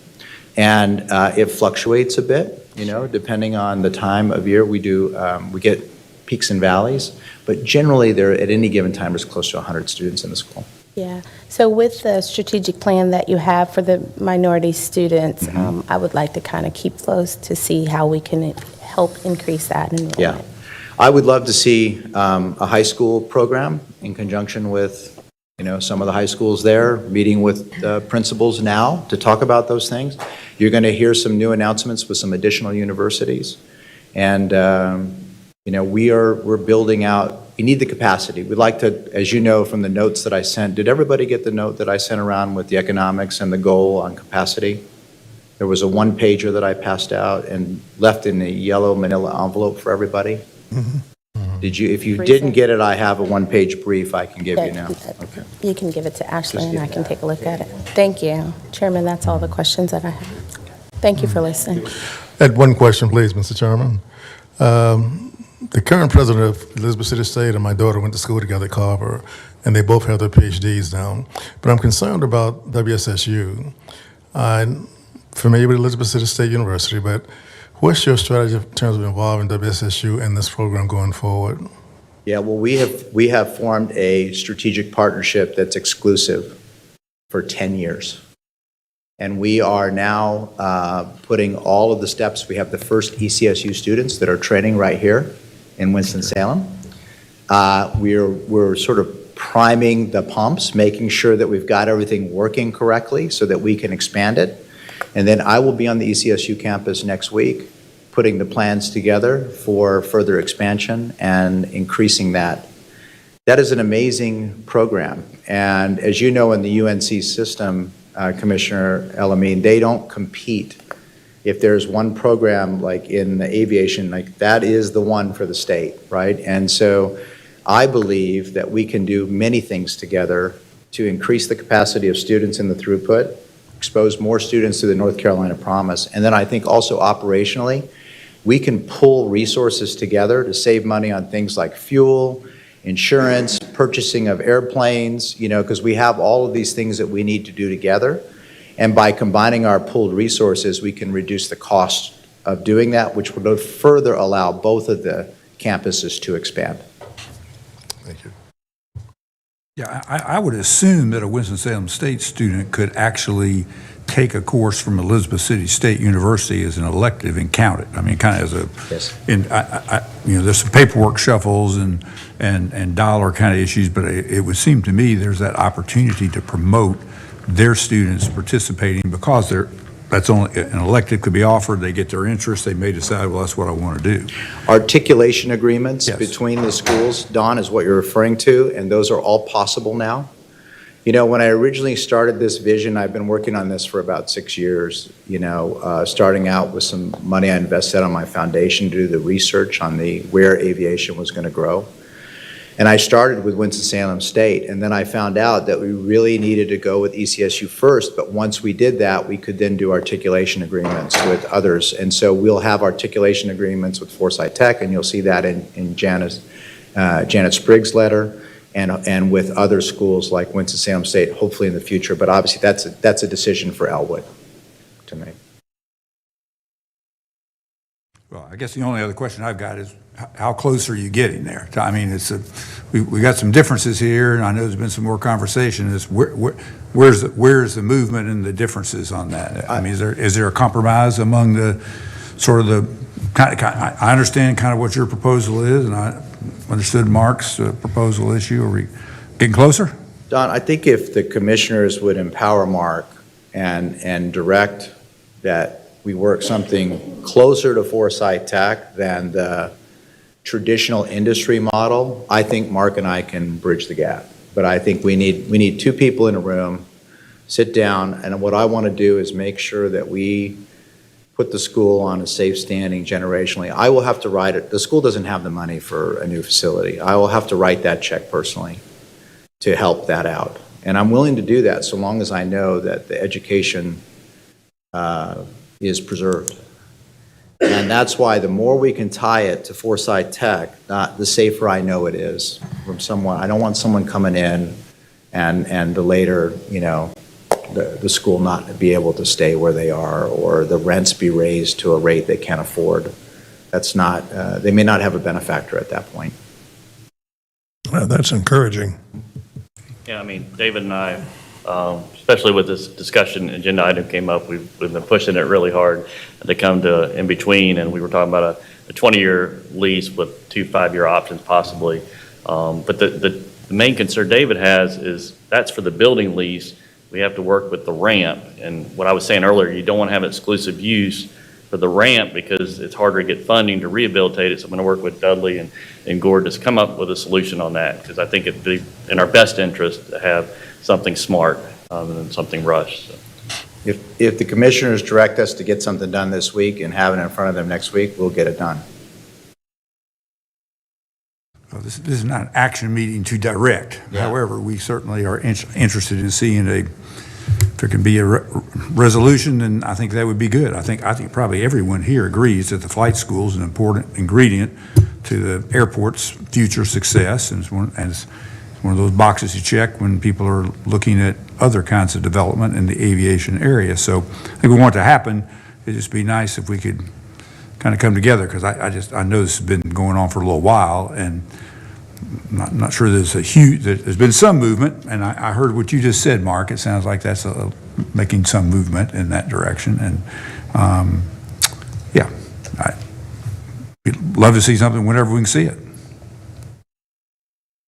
and it fluctuates a bit, depending on the time of year. We get peaks and valleys, but generally, there at any given time, there's close to 100 students in the school. Yeah. So with the strategic plan that you have for the minority students, I would like to kind of keep close to see how we can help increase that enrollment. Yeah. I would love to see a high school program in conjunction with, some of the high schools there, meeting with principals now to talk about those things. You're going to hear some new announcements with some additional universities. And, we're building out. We need the capacity. We'd like to, as you know from the notes that I sent, did everybody get the note that I sent around with the economics and the goal on capacity? There was a one-pager that I passed out and left in a yellow manila envelope for everybody. Did you? If you didn't get it, I have a one-page brief I can give you now. Okay. You can give it to Ashley and give I can that. take a look at it. Thank you. Chairman, that's all the questions that I have. Thank you for listening. I had one question, please, Mr. Chairman. The current president of Elizabeth City State and my daughter went to school together at Carver, and they both have their PhDs now. But I'm concerned about WSSU. I'm familiar with Elizabeth City State University, but what's your strategy in terms of involving WSSU in this program going forward? Yeah, well, we have formed a strategic partnership that's exclusive for 10 years. And we are now putting all of the steps. We have the first ECSU students that are training right here in Winston-Salem. We're sort of priming the pumps, making sure that we've got everything working correctly so that we can expand it. And then I will be on the ECSU campus next week, putting the plans together for further expansion and increasing that. That is an amazing program. And as you know, in the UNC system, Commissioner Elamine, they don't compete. If there's one program like in the aviation, like that is the one for the state, right? And so I believe that we can do many things together to increase the capacity of students in the throughput, expose more students to the North Carolina Promise, and then I think also operationally, we can pull resources together to save money on things like fuel, insurance, purchasing of airplanes, because we have all of these things that we need to do together. And by combining our pooled resources, we can reduce the cost of doing that, which would further allow both of the campuses to expand. Thank you. Yeah, I would assume that a Winston-Salem State student could actually take a course from Elizabeth City State University as an elective and count it. I mean, kind of as a, Yes. there's some paperwork shuffles and dollar kind of issues, but it would seem to me there's that opportunity to promote their students participating because that's only an elective could be offered. They get their interest. They may decide, well, that's what I want to do. Articulation agreements Yes. between the schools, Don, is what you're referring to, and those are all possible now. When I originally started this vision, I've been working on this for about 6 years, starting out with some money I invested on my foundation to do the research on where aviation was going to grow. And I started with Winston-Salem State, and then I found out that we really needed to go with ECSU first, but once we did that, we could then do articulation agreements with others. And so we'll have articulation agreements with Forsyth Tech, and you'll see that in Janet Spriggs' letter, and with other schools like Winston-Salem State, hopefully in the future. But obviously, that's a decision for Elwood to make. Well, I guess the only other question I've got is, how close are you getting there? I mean, we got some differences here, and I know there's been some more conversation. Where's the movement and the differences on that? I mean, is there a compromise among the sort of the I understand kind of what your proposal is, and I understood Mark's proposal issue. Are we getting closer? Don, I think if the commissioners would empower Mark and direct that we work something closer to Forsyth Tech than the traditional industry model, I think Mark and I can bridge the gap. But I think we need two people in a room, sit down, and what I want to do is make sure that we put the school on a safe standing generationally. I will have to write it. The school doesn't have the money for a new facility. I will have to write that check personally to help that out. And I'm willing to do that so long as I know that the education is preserved. And that's why the more we can tie it to Forsyth Tech, the safer I know it is from someone. I don't want someone coming in and the later, the school not be able to stay where they are, or the rents be raised to a rate they can't afford. That's not, they may not have a benefactor at that point. Well, that's encouraging. Yeah, I mean, David and I, especially with this discussion agenda item came up, we've been pushing it really hard to come to in between, and we were talking about a 20-year lease with 2 5-year options possibly. But the main concern David has is that's for the building lease. We have to work with the ramp, and what I was saying earlier, you don't want to have exclusive use for the ramp because it's harder to get funding to rehabilitate it. So I'm going to work with Dudley and Gord to come up with a solution on that, because I think it'd be in our best interest to have something smart than something rushed. So. If the commissioners direct us to get something done this week and have it in front of them next week, we'll get it done. Well, this is not an action meeting to direct. Yeah. However, we certainly are interested in seeing if there can be a resolution, then I think that would be good. I think probably everyone here agrees that the flight school is an important ingredient to the airport's future success, and it's one of those boxes you check when people are looking at other kinds of development in the aviation area. So I think we want it to happen. It'd just be nice if we could kind of come together, because I know this has been going on for a little while, and I'm not sure there's been some movement, and I heard what you just said, Mark. It sounds like that's making some movement in that direction, and yeah, we'd love to see something whenever we can see it.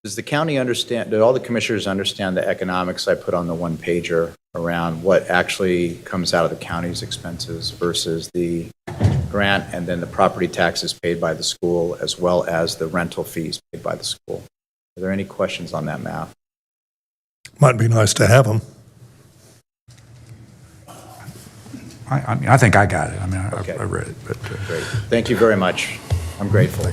Does the county understand, do all the commissioners understand the economics I put on the one pager around what actually comes out of the county's expenses versus the grant and then the property taxes paid by the school as well as the rental fees paid by the school? Are there any questions on that math? Might be nice to have them. I mean, I think I got it. I mean, Okay. I read it. But, Great. Thank you very much. I'm grateful.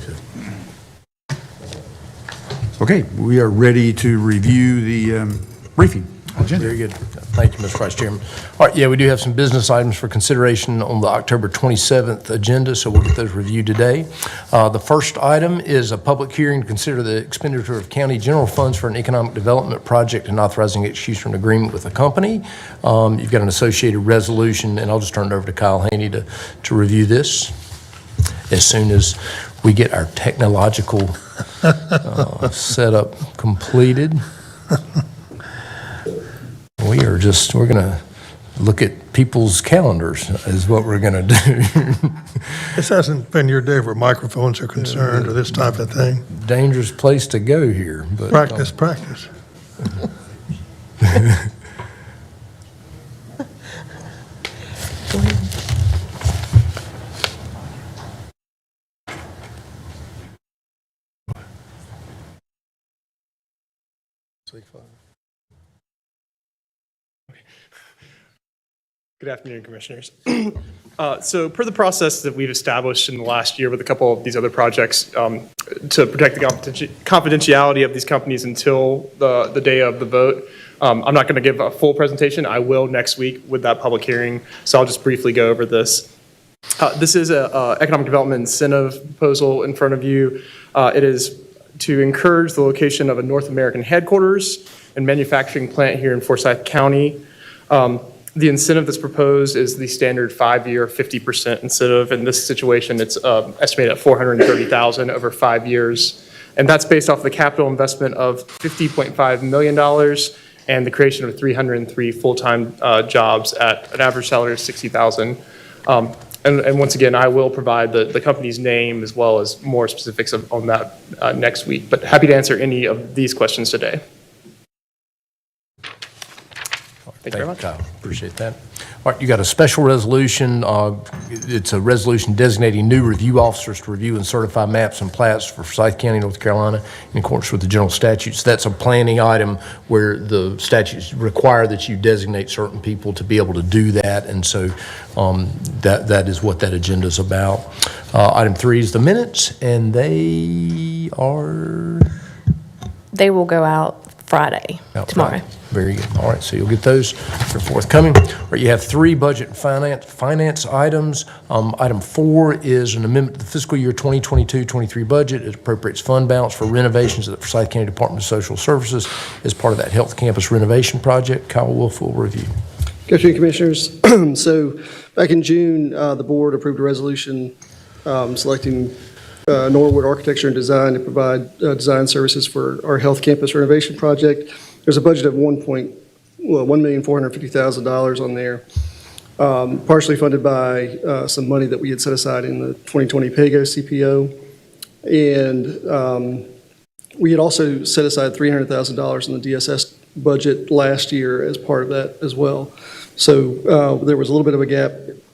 okay, we are ready to review the briefing agenda. Very good. Thank you, Mr. Vice Chairman. All right, yeah, we do have some business items for consideration on the October 27th agenda, so we'll get those reviewed today. The first item is a public hearing to consider the expenditure of county general funds for an economic development project and authorizing execution of an agreement with a company. You've got an associated resolution, and I'll just turn it over to Kyle Haney to review this as soon as we get our technological setup completed. We're going to look at people's calendars is what we're going to do. This hasn't been your day where microphones are concerned or this type of thing. Dangerous place to go here. But, Practice. Good afternoon, Commissioners. So per the process that we've established in the last year with a couple of these other projects to protect the confidentiality of these companies until the day of the vote, I'm not going to give a full presentation. I will next week with that public hearing, so I'll just briefly go over this. This is an economic development incentive proposal in front of you. It is to encourage the location of a North American headquarters and manufacturing plant here in Forsyth County. The incentive that's proposed is the standard 5-year 50% incentive. In this situation, it's estimated at $430,000 over 5 years. And that's based off the capital investment of $50.5 million and the creation of 303 full-time jobs at an average salary of $60,000. And once again, I will provide the company's name as well as more specifics on that next week. But happy to answer any of these questions today. Thank you very much. Kyle. Appreciate that. All right, you got a special resolution. It's a resolution designating new review officers to review and certify maps and plats for Forsyth County, North Carolina, in accordance with the general statutes. That's a planning item where the statutes require that you designate certain people to be able to do that, and so that is what that agenda is about. Item 3 is the minutes, and they will go out Friday, tomorrow. Friday. Very good. All right, so you'll get those. They're forthcoming. All right, you have 3 budget and finance items. Item 4 is an amendment to the fiscal year 2022-23 budget. It appropriates fund balance for renovations at the Forsyth County Department of Social Services as part of that health campus renovation project. Kyle Wolf will review. Good afternoon, Commissioners. So back in June, the board approved a resolution selecting Norwood Architecture and Design to provide design services for our health campus renovation project. There's a budget of $1,450,000 on there, partially funded by some money that we had set aside in the 2020 PAYGO CPO. And we had also set aside $300,000 in the DSS budget last year as part of that as well. So there was a little bit of a gap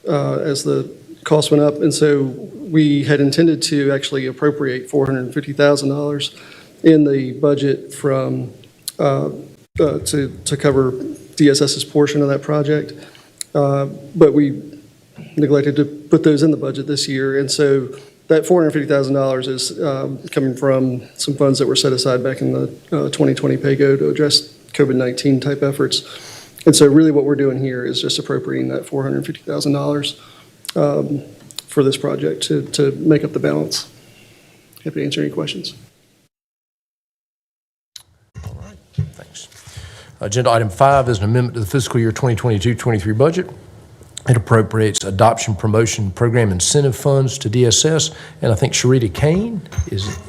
as the cost went up, and so we had intended to actually appropriate $450,000 in the budget from to cover DSS's portion of that project, but we neglected to put those in the budget this year, and so that $450,000 is coming from some funds that were set aside back in the 2020 PAYGO to address COVID-19 type efforts. And so really what we're doing here is just appropriating that $450,000 for this project to make up the balance. Happy to answer any questions. All right, thanks. Agenda item 5 is an amendment to the fiscal year 2022-23 budget. It appropriates adoption promotion program incentive funds to DSS, and I think Sharita Kane is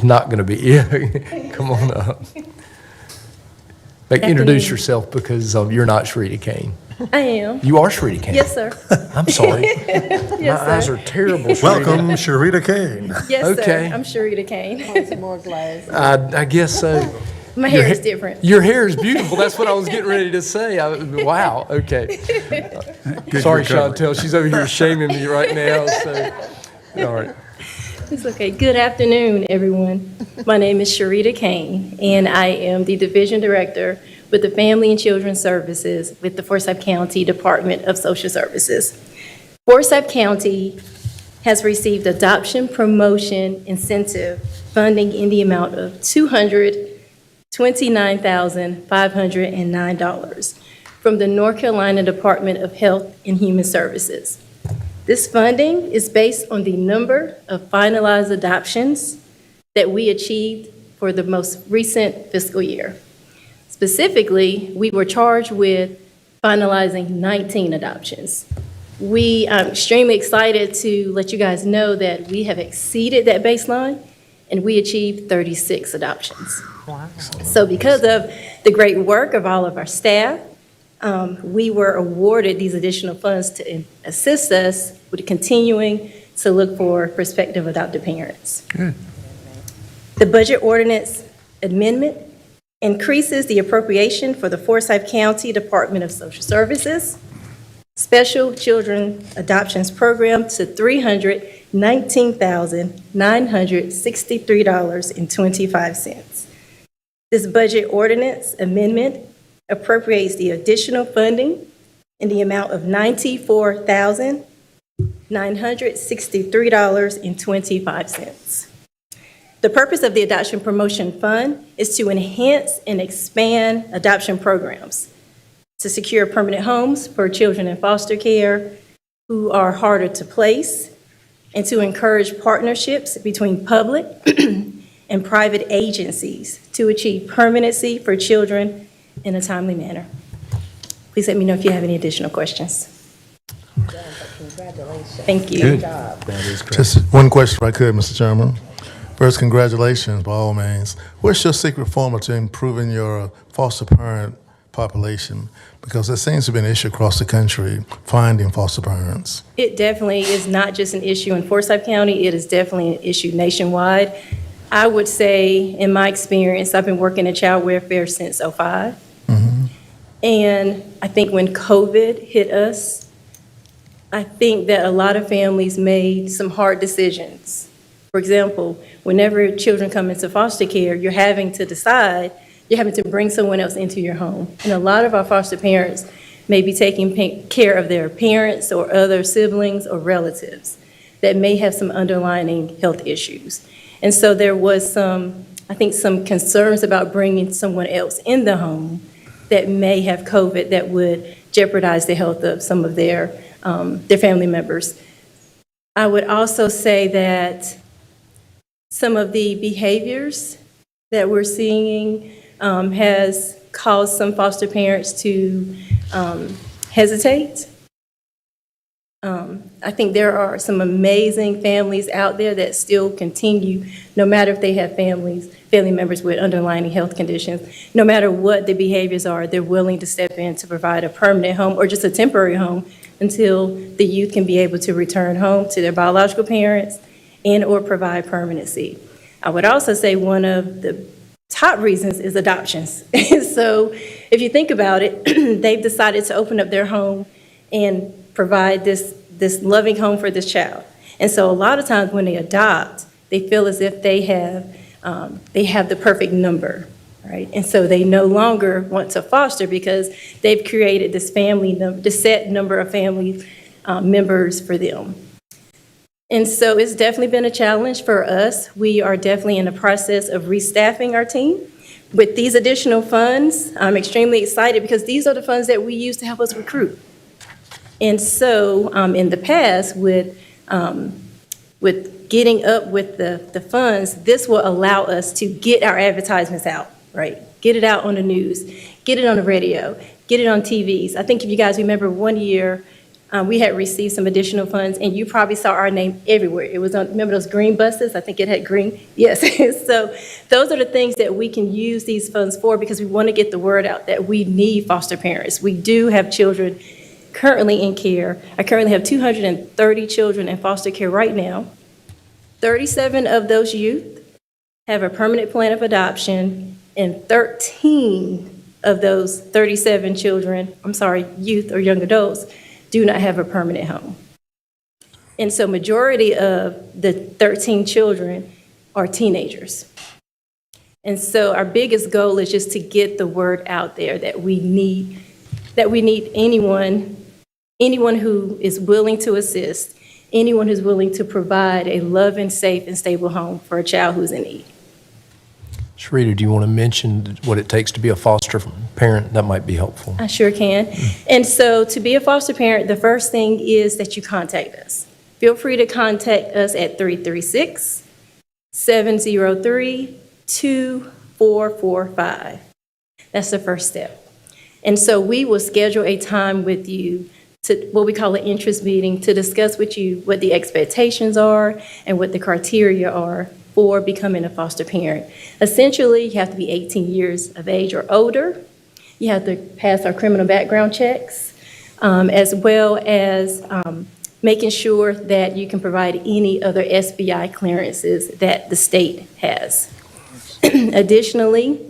not going to be here. Come on up. Introduce yourself because you're not Sharita Kane. I am. You are Sharita Kane. Yes, sir. I'm sorry. Yes, My eyes are terrible. Sharita. Welcome, Sharita Kane. Yes, Okay. sir. I'm Sharita Kane. Some more glass. I guess so. My hair is different. Your hair is beautiful. That's what I was getting ready to say. Wow. Okay. Sorry, Chantel. She's over here shaming me right now. So, all right. It's okay. Good afternoon, everyone. My name is Sharita Kane, and I am the Division Director with the Family and Children Services with the Forsyth County Department of Social Services. Forsyth County has received adoption promotion incentive funding in the amount of $229,509 from the North Carolina Department of Health and Human Services. This funding is based on the number of finalized adoptions that we achieved for the most recent fiscal year. Specifically, we were charged with finalizing 19 adoptions. I'm extremely excited to let you guys know that we have exceeded that baseline, and we achieved 36 adoptions. Wow. So because of the great work of all of our staff, we were awarded these additional funds to assist us with continuing to look for prospective adoptive parents. Good. The budget ordinance amendment increases the appropriation for the Forsyth County Department of Social Services Special Children Adoptions Program to $319,963.25. This budget ordinance amendment appropriates the additional funding in the amount of $94,963.25. The purpose of the Adoption Promotion Fund is to enhance and expand adoption programs, to secure permanent homes for children in foster care who are harder to place, and to encourage partnerships between public and private agencies to achieve permanency for children in a timely manner. Please let me know if you have any additional questions. Thank you. Just one question if I could, Mr. Chairman. First, congratulations by all means. What's your secret formula to improving your foster parent population? Because it seems to be an issue across the country, finding foster parents. It definitely is not just an issue in Forsyth County, it is definitely an issue nationwide. I would say, in my experience, I've been working in child welfare since '05. And I think when COVID hit us, I think that a lot of families made some hard decisions. For example, whenever children come into foster care, you're having to decide, you're having to bring someone else into your home. And a lot of our foster parents may be taking care of their parents or other siblings or relatives that may have some underlying health issues. And so there was some concerns about bringing someone else in the home that may have COVID that would jeopardize the health of some of their family members. I would also say that some of the behaviors that we're seeing has caused some foster parents to hesitate. I think there are some amazing families out there that still continue, no matter if they have family members with underlying health conditions, no matter what the behaviors are, they're willing to step in to provide a permanent home or just a temporary home until the youth can be able to return home to their biological parents and or provide permanency. I would also say one of the top reasons is adoptions. So if you think about it, they've decided to open up their home and provide this loving home for this child. And so a lot of times when they adopt, they feel as if they have the perfect number, right? And so they no longer want to foster because they've created this set number of family members for them. And so it's definitely been a challenge for us. We are definitely in the process of restaffing our team. With these additional funds, I'm extremely excited because these are the funds that we use to help us recruit. And so in the past, with getting up with the funds, this will allow us to get our advertisements out, right? Get it out on the news, get it on the radio, get it on TVs. I think if you guys remember one year, we had received some additional funds, and you probably saw our name everywhere. It was on, remember those green buses? I think it had green. Yes. So those are the things that we can use these funds for because we want to get the word out that we need foster parents. We do have children currently in care. I currently have 230 children in foster care right now. 37 of those youth have a permanent plan of adoption, and 13 of those 37 youth or young adults, do not have a permanent home. And so majority of the 13 children are teenagers. And so our biggest goal is just to get the word out there that we need anyone who is willing to assist, anyone who's willing to provide a loving, safe, and stable home for a child who's in need. Sharita, do you want to mention what it takes to be a foster parent? That might be helpful. I sure can. And so to be a foster parent, the first thing is that you contact us. Feel free to contact us at 336-703-2445. That's the first step. And so we will schedule a time with you to what we call an interest meeting to discuss with you what the expectations are and what the criteria are for becoming a foster parent. Essentially, you have to be 18 years of age or older. You have to pass our criminal background checks, as well as making sure that you can provide any other SBI clearances that the state has. Additionally,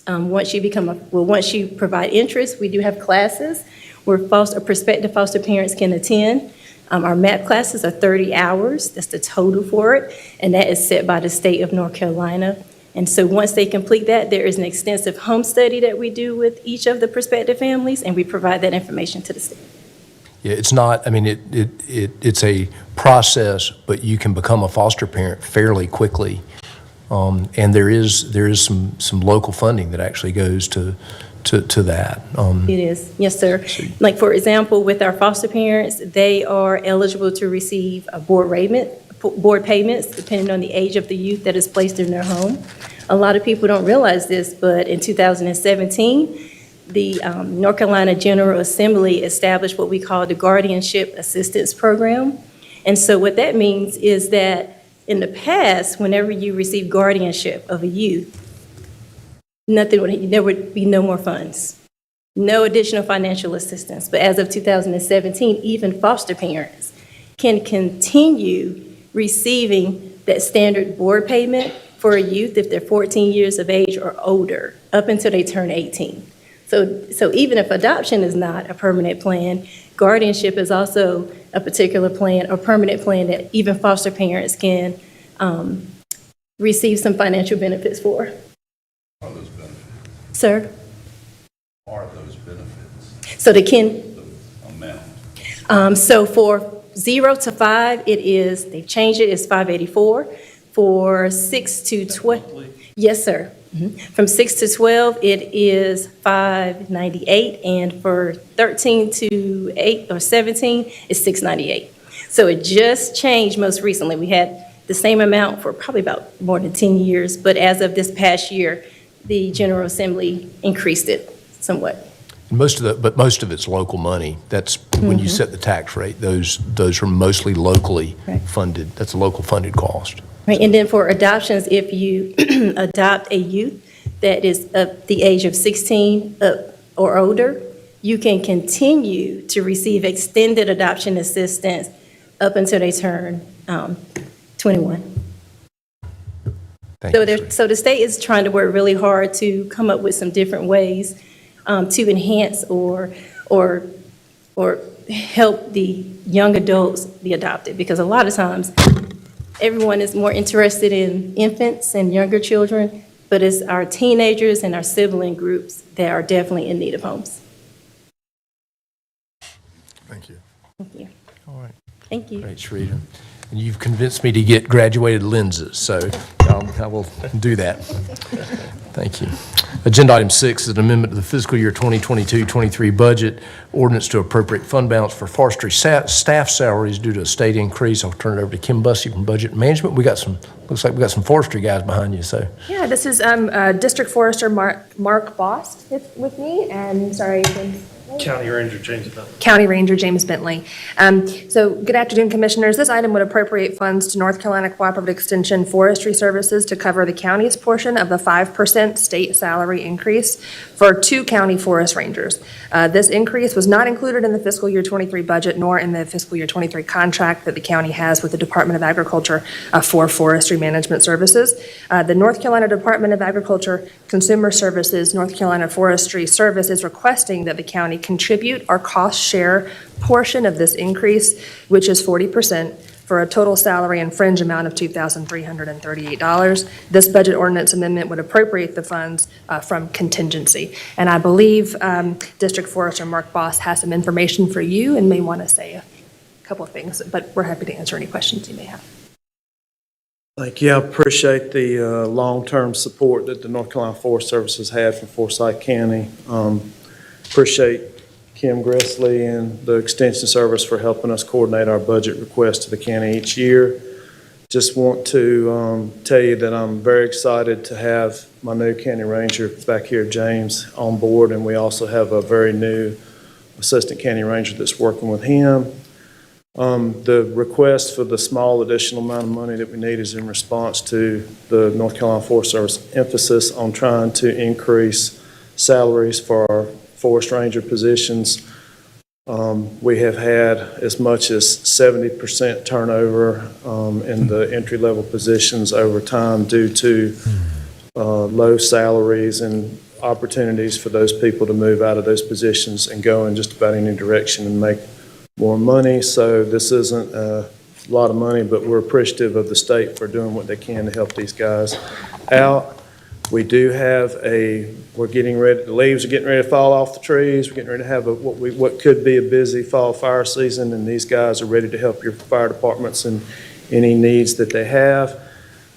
once you provide interest, we do have classes where prospective foster parents can attend. Our MAP classes are 30 hours. That's the total for it, and that is set by the state of North Carolina. And so once they complete that, there is an extensive home study that we do with each of the prospective families, and we provide that information to the state. Yeah, it's not, I mean, it's a process, but you can become a foster parent fairly quickly. And there is some local funding that actually goes to that. It is, yes, sir. Like, for example, with our foster parents, they are eligible to receive a board payments depending on the age of the youth that is placed in their home. A lot of people don't realize this, but in 2017, the North Carolina General Assembly established what we call the Guardianship Assistance Program. And so what that means is that in the past, whenever you receive guardianship of a youth, there would be no more funds, no additional financial assistance. But as of 2017, even foster parents can continue receiving that standard board payment for a youth if they're 14 years of age or older, up until they turn 18. So even if adoption is not a permanent plan, guardianship is also a particular plan, a permanent plan that even foster parents can receive some financial benefits for. Are those benefits? Sir? Are those benefits? So they can, The amount? so for 0 to 5, they've changed it, it's $584. For 6 to 12, yes, sir. From 6 to 12, it is $598, and for 13 to 8 or 17, it's $698. So it just changed most recently. We had the same amount for probably about more than 10 years, but as of this past year, the General Assembly increased it somewhat. Most of it's local money. That's when you set the tax rate. Those are mostly locally funded. That's a local funded cost. Right, and then for adoptions, if you adopt a youth that is of the age of 16 or older, you can continue to receive extended adoption assistance up until they turn 21. So the state is trying to work really hard to come up with some different ways to enhance or help the young adults be adopted, because a lot of times everyone is more interested in infants and younger children, but it's our teenagers and our sibling groups that are definitely in need of homes. Thank you. Thank you. All right. Thank you. Great, Sharita. And you've convinced me to get graduated lenses, so I will do that. Thank you. Agenda item 6 is an amendment to the fiscal year 2022-23 budget ordinance to appropriate fund balance for forestry staff salaries due to a state increase. I'll turn it over to Kim Bussey from Budget Management. Looks like we got some forestry guys behind you, so. Yeah, this is District Forester Mark Bost with me, and sorry. County Ranger James Bentley. County Ranger James Bentley. So good afternoon, Commissioners. This item would appropriate funds to North Carolina Cooperative Extension Forestry Services to cover the county's portion of the 5% state salary increase for 2 county forest rangers. This increase was not included in the fiscal year 23 budget nor in the fiscal year 23 contract that the county has with the Department of Agriculture for forestry management services. The North Carolina Department of Agriculture Consumer Services, North Carolina Forestry Service is requesting that the county contribute our cost share portion of this increase, which is 40%, for a total salary and fringe amount of $2,338. This budget ordinance amendment would appropriate the funds from contingency. And I believe District Forester Mark Bost has some information for you and may want to say a couple of things, but we're happy to answer any questions you may have. Thank you. I appreciate the long-term support that the North Carolina Forest Service has had for Forsyth County. Appreciate Kim Gressley and the Extension Service for helping us coordinate our budget requests to the county each year. Just want to tell you that I'm very excited to have my new county ranger back here, James, on board, and we also have a very new assistant county ranger that's working with him. The request for the small additional amount of money that we need is in response to the North Carolina Forest Service emphasis on trying to increase salaries for our forest ranger positions. We have had as much as 70% turnover in the entry-level positions over time due to low salaries and opportunities for those people to move out of those positions and go in just about any direction and make more money. So this isn't a lot of money, but we're appreciative of the state for doing what they can to help these guys out. We do have we're getting ready, the leaves are getting ready to fall off the trees. We're getting ready to have what could be a busy fall fire season, and these guys are ready to help your fire departments in any needs that they have.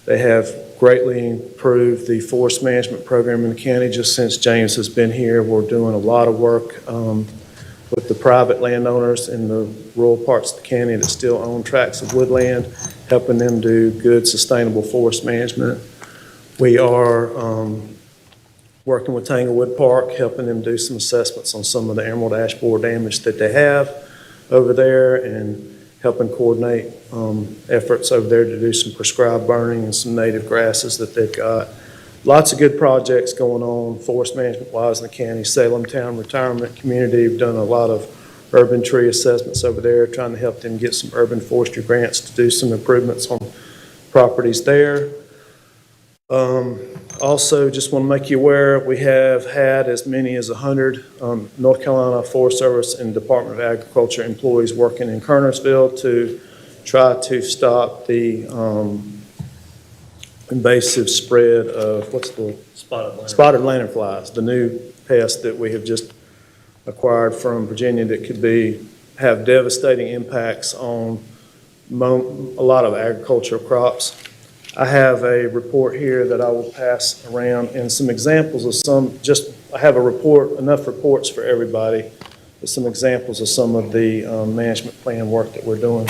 They have greatly improved the forest management program in the county just since James has been here. We're doing a lot of work with the private landowners in the rural parts of the county that still own tracts of woodland, helping them do good, sustainable forest management. We are working with Tanglewood Park, helping them do some assessments on some of the emerald ash borer damage that they have over there, and helping coordinate efforts over there to do some prescribed burning and some native grasses that they've got. Lots of good projects going on forest management-wise in the county. Salem Town Retirement Community, we've done a lot of urban tree assessments over there, trying to help them get some urban forestry grants to do some improvements on properties there. Also, just want to make you aware, we have had as many as 100 North Carolina Forest Service and Department of Agriculture employees working in Kernersville to try to stop the invasive spread of, spotted lanternflies, the new pest that we have just acquired from Virginia that could have devastating impacts on a lot of agricultural crops. I have a report here that I will pass around and some examples of I have enough reports for everybody, with some examples of some of the management plan work that we're doing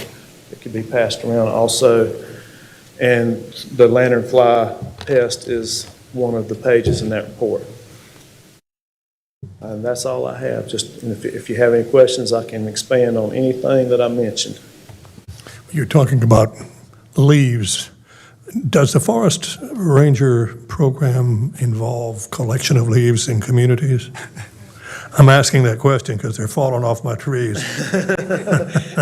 that could be passed around also. And the lanternfly pest is one of the pages in that report. And that's all I have. Just if you have any questions, I can expand on anything that I mentioned. You're talking about leaves. Does the Forest Ranger program involve collection of leaves in communities? I'm asking that question because they're falling off my trees.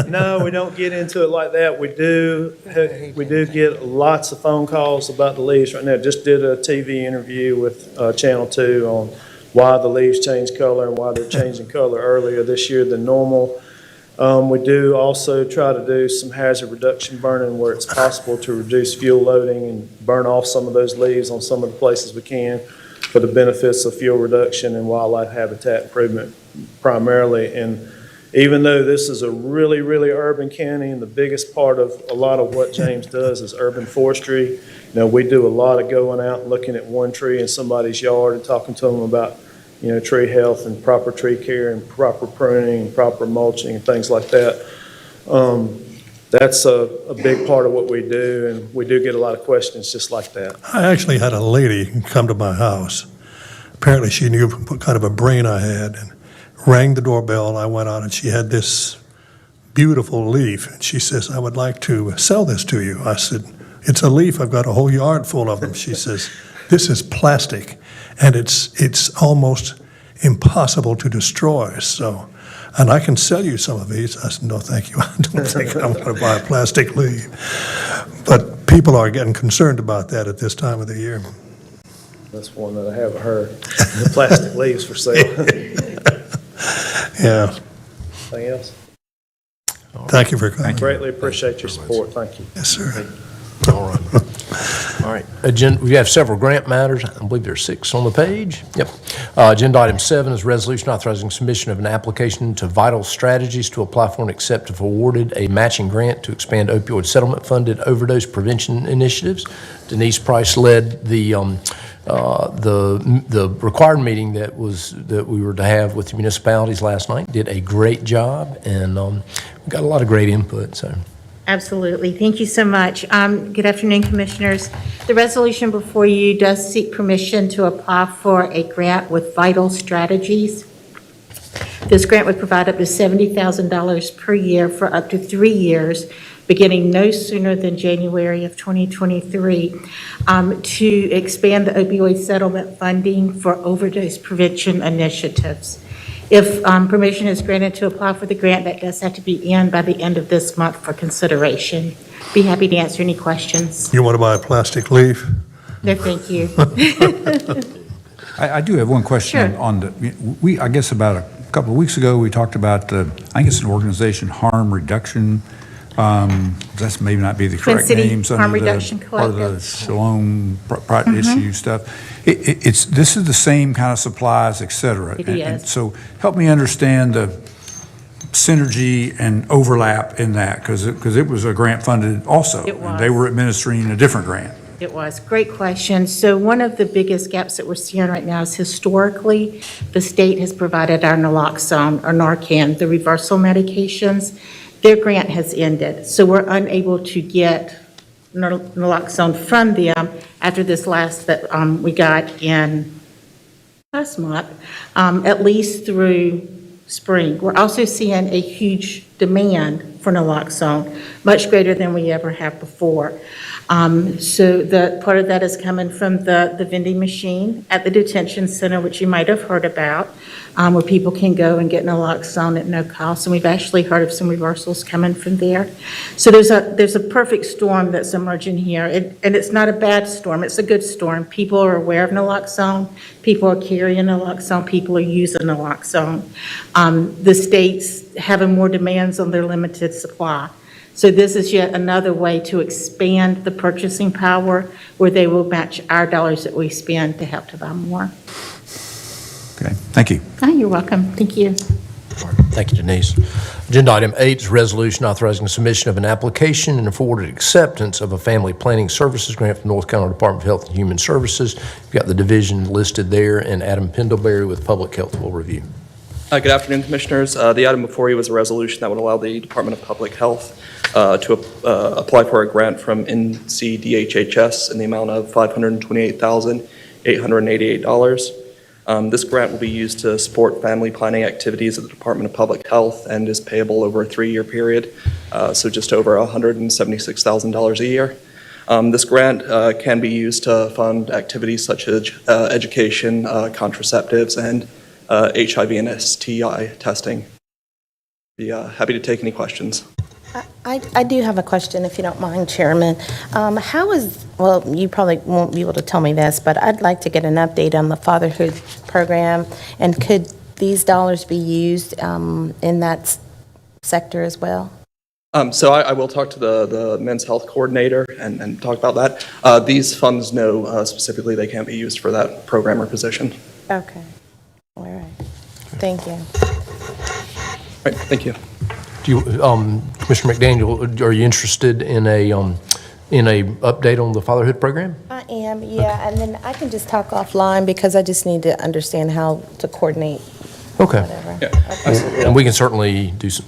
No, we don't get into it like that. We do get lots of phone calls about the leaves right now. Just did a TV interview with Channel 2 on why the leaves change color and why they're changing color earlier this year than normal. We do also try to do some hazard reduction burning where it's possible to reduce fuel loading and burn off some of those leaves on some of the places we can for the benefits of fuel reduction and wildlife habitat improvement primarily. And even though this is a really, really urban county and the biggest part of a lot of what James does is urban forestry, we do a lot of going out and looking at one tree in somebody's yard and talking to them about tree health and proper tree care and proper pruning and proper mulching and things like that. That's a big part of what we do, and we do get a lot of questions just like that. I actually had a lady come to my house. Apparently she knew what kind of a brain I had and rang the doorbell. I went out and she had this beautiful leaf. And she says, "I would like to sell this to you." I said, "It's a leaf. I've got a whole yard full of them." She says, "This is plastic and it's almost impossible to destroy. And I can sell you some of these." I said, "No, thank you. I don't think I'm going to buy a plastic leaf." But people are getting concerned about that at this time of the year. That's one that I haven't heard. The plastic leaves for sale. Yeah. Anything else? Thank you for coming. Greatly appreciate your support. Thank you. Yes, sir. All right. All right. We have several grant matters. I believe there's 6 on the page. Yep. Agenda item 7 is resolution authorizing submission of an application to Vital Strategies to apply for and accept if awarded a matching grant to expand opioid settlement-funded overdose prevention initiatives. Denise Price led the required meeting that we were to have with the municipalities last night. Did a great job, and we got a lot of great input. So. Absolutely. Thank you so much. Good afternoon, Commissioners. The resolution before you does seek permission to apply for a grant with Vital Strategies. This grant would provide up to $70,000 per year for up to 3 years, beginning no sooner than January of 2023, to expand the opioid settlement funding for overdose prevention initiatives. If permission is granted to apply for the grant, that does have to be in by the end of this month for consideration. Be happy to answer any questions. You want to buy a plastic leaf? No, thank you. I do have one question Sure. on I guess about a couple of weeks ago, we talked about, I think it's an organization, Harm Reduction. That's maybe not be the Twin correct City name. Harm Reduction Part of the Collective. Shalom issue stuff. This is the same kind of supplies, et cetera. It And is. so help me understand the synergy and overlap in that, because it was a grant funded also. It And they was. were administering a different grant. It was. Great question. So one of the biggest gaps that we're seeing right now is historically, the state has provided our naloxone or Narcan, the reversal medications. Their grant has ended, so we're unable to get naloxone from them after this last that we got in last month, at least through spring. We're also seeing a huge demand for naloxone, much greater than we ever have before. So the part of that is coming from the vending machine at the detention center, which you might have heard about, where people can go and get naloxone at no cost. And we've actually heard of some reversals coming from there. So there's a perfect storm that's emerging here. And it's not a bad storm, it's a good storm. People are aware of naloxone, people are carrying naloxone, people are using naloxone. The state's having more demands on their limited supply. So this is yet another way to expand the purchasing power where they will match our dollars that we spend to help to buy more. Okay, thank you. Oh, you're welcome. Thank you. Thank you, Denise. Agenda item 8 is a resolution authorizing the submission of an application and afforded acceptance of a family planning services grant from North Carolina Department of Health and Human Services. You've got the division listed there, and Adam Pendlebury with Public Health will review. Good afternoon, Commissioners. The item before you was a resolution that would allow the Department of Public Health to apply for a grant from NCDHHS in the amount of $528,888. This grant will be used to support family planning activities at the Department of Public Health and is payable over a 3-year period, so just over $176,000 a year. This grant can be used to fund activities such as education, contraceptives, and HIV and STI testing. Be happy to take any questions. I do have a question, if you don't mind, Chairman. Well, you probably won't be able to tell me this, but I'd like to get an update on the fatherhood program, and could these dollars be used in that sector as well? So I will talk to the men's health coordinator and talk about that. These funds know specifically they can't be used for that program or position. Okay. All right. Thank you. All right, thank you. Do you, Commissioner McDaniel, are you interested in a update on the fatherhood program? I am, yeah, and then I can just talk offline because I just need to understand how to coordinate. Okay. Whatever. Yeah, And we can certainly do some.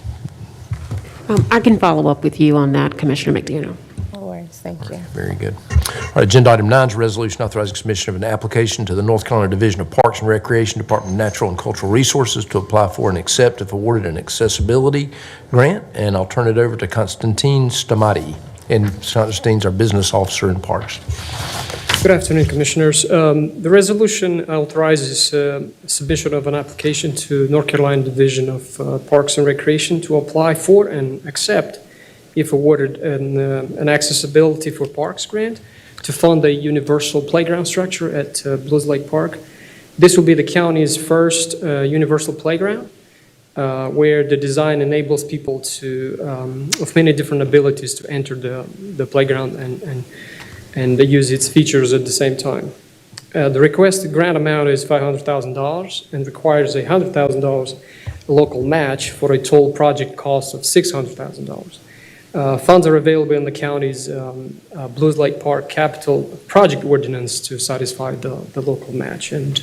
I can follow up with you on that, Commissioner McDaniel. No worries, thank you. Very good. All right, agenda item 9 is a resolution authorizing submission of an application to the North Carolina Division of Parks and Recreation, Department of Natural and Cultural Resources to apply for and accept if awarded an accessibility grant. And I'll turn it over to Constantine Stamati. And Constantine's our business officer in Parks. Good afternoon, Commissioners. The resolution authorizes submission of an application to North Carolina Division of Parks and Recreation to apply for and accept, if awarded, an accessibility for parks grant to fund a universal playground structure at Blues Lake Park. This will be the county's first universal playground, where the design enables people of many different abilities to enter the playground and use its features at the same time. The requested grant amount is $500,000 and requires a $100,000 local match for a total project cost of $600,000. Funds are available in the county's Blues Lake Park capital project ordinance to satisfy the local match. And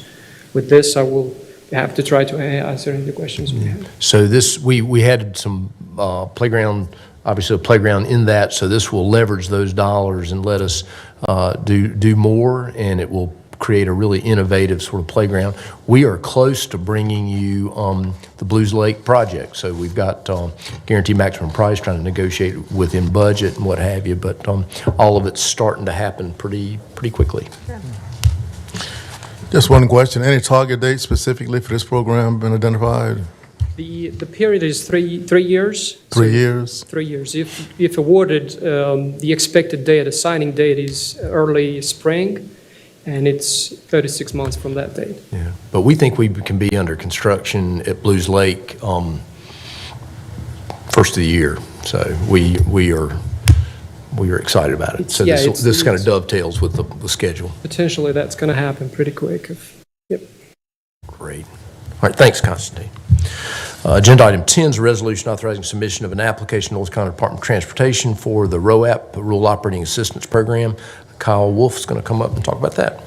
with this, I will have to try to answer any of the questions we have. So this, we had some playground, obviously a playground in that, so this will leverage those dollars and let us do more, and it will create a really innovative sort of playground. We are close to bringing you the Blues Lake project, so we've got guaranteed maximum price, trying to negotiate within budget and what have you, but all of it's starting to happen pretty quickly. Just one question. Any target date specifically for this program been identified? The period is three years. 3 years? 3 years. If awarded, the expected date, the signing date is early spring, and it's 36 months from that date. Yeah, but we think we can be under construction at Blues Lake first of the year. So we are we were excited about it. So Yeah, this kind of dovetails with the schedule. Potentially, that's going to happen pretty quick. Yep. Great. All right, thanks, Constantine. Agenda item 10 is a resolution authorizing submission of an application to North Carolina Department of Transportation for the ROAP, Rural Operating Assistance Program. Kyle Wolf is going to come up and talk about that.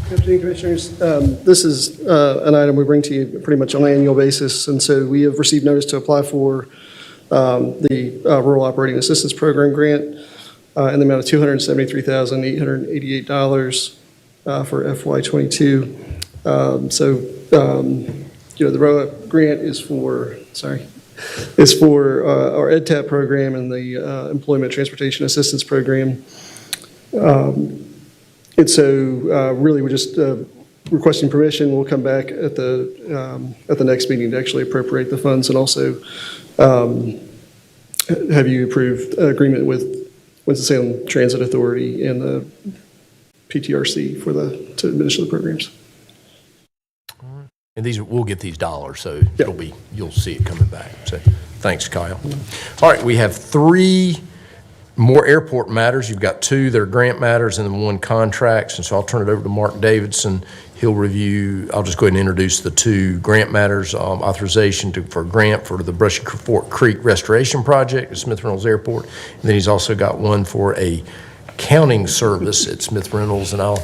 Good afternoon, Commissioners. This is an item we bring to you pretty much on an annual basis, and so we have received notice to apply for the Rural Operating Assistance Program grant in the amount of $273,888 for FY22. The ROAP grant is for our EdTap program and the Employment Transportation Assistance Program. And so really we're just requesting permission. We'll come back at the next meeting to actually appropriate the funds and also have you approve agreement with Winston-Salem Transit Authority and the PTRC to administer the programs. And we'll get these dollars, so you'll see it coming back. So thanks, Kyle. All right, we have 3 more airport matters. You've got 2 that are grant matters and then 1 contracts. And so I'll turn it over to Mark Davidson. He'll review, I'll just go ahead and introduce the 2 grant matters, authorization for a grant for the Brushy Fork Creek Restoration Project at Smith Reynolds Airport. And then he's also got one for a accounting service at Smith Reynolds, and I'll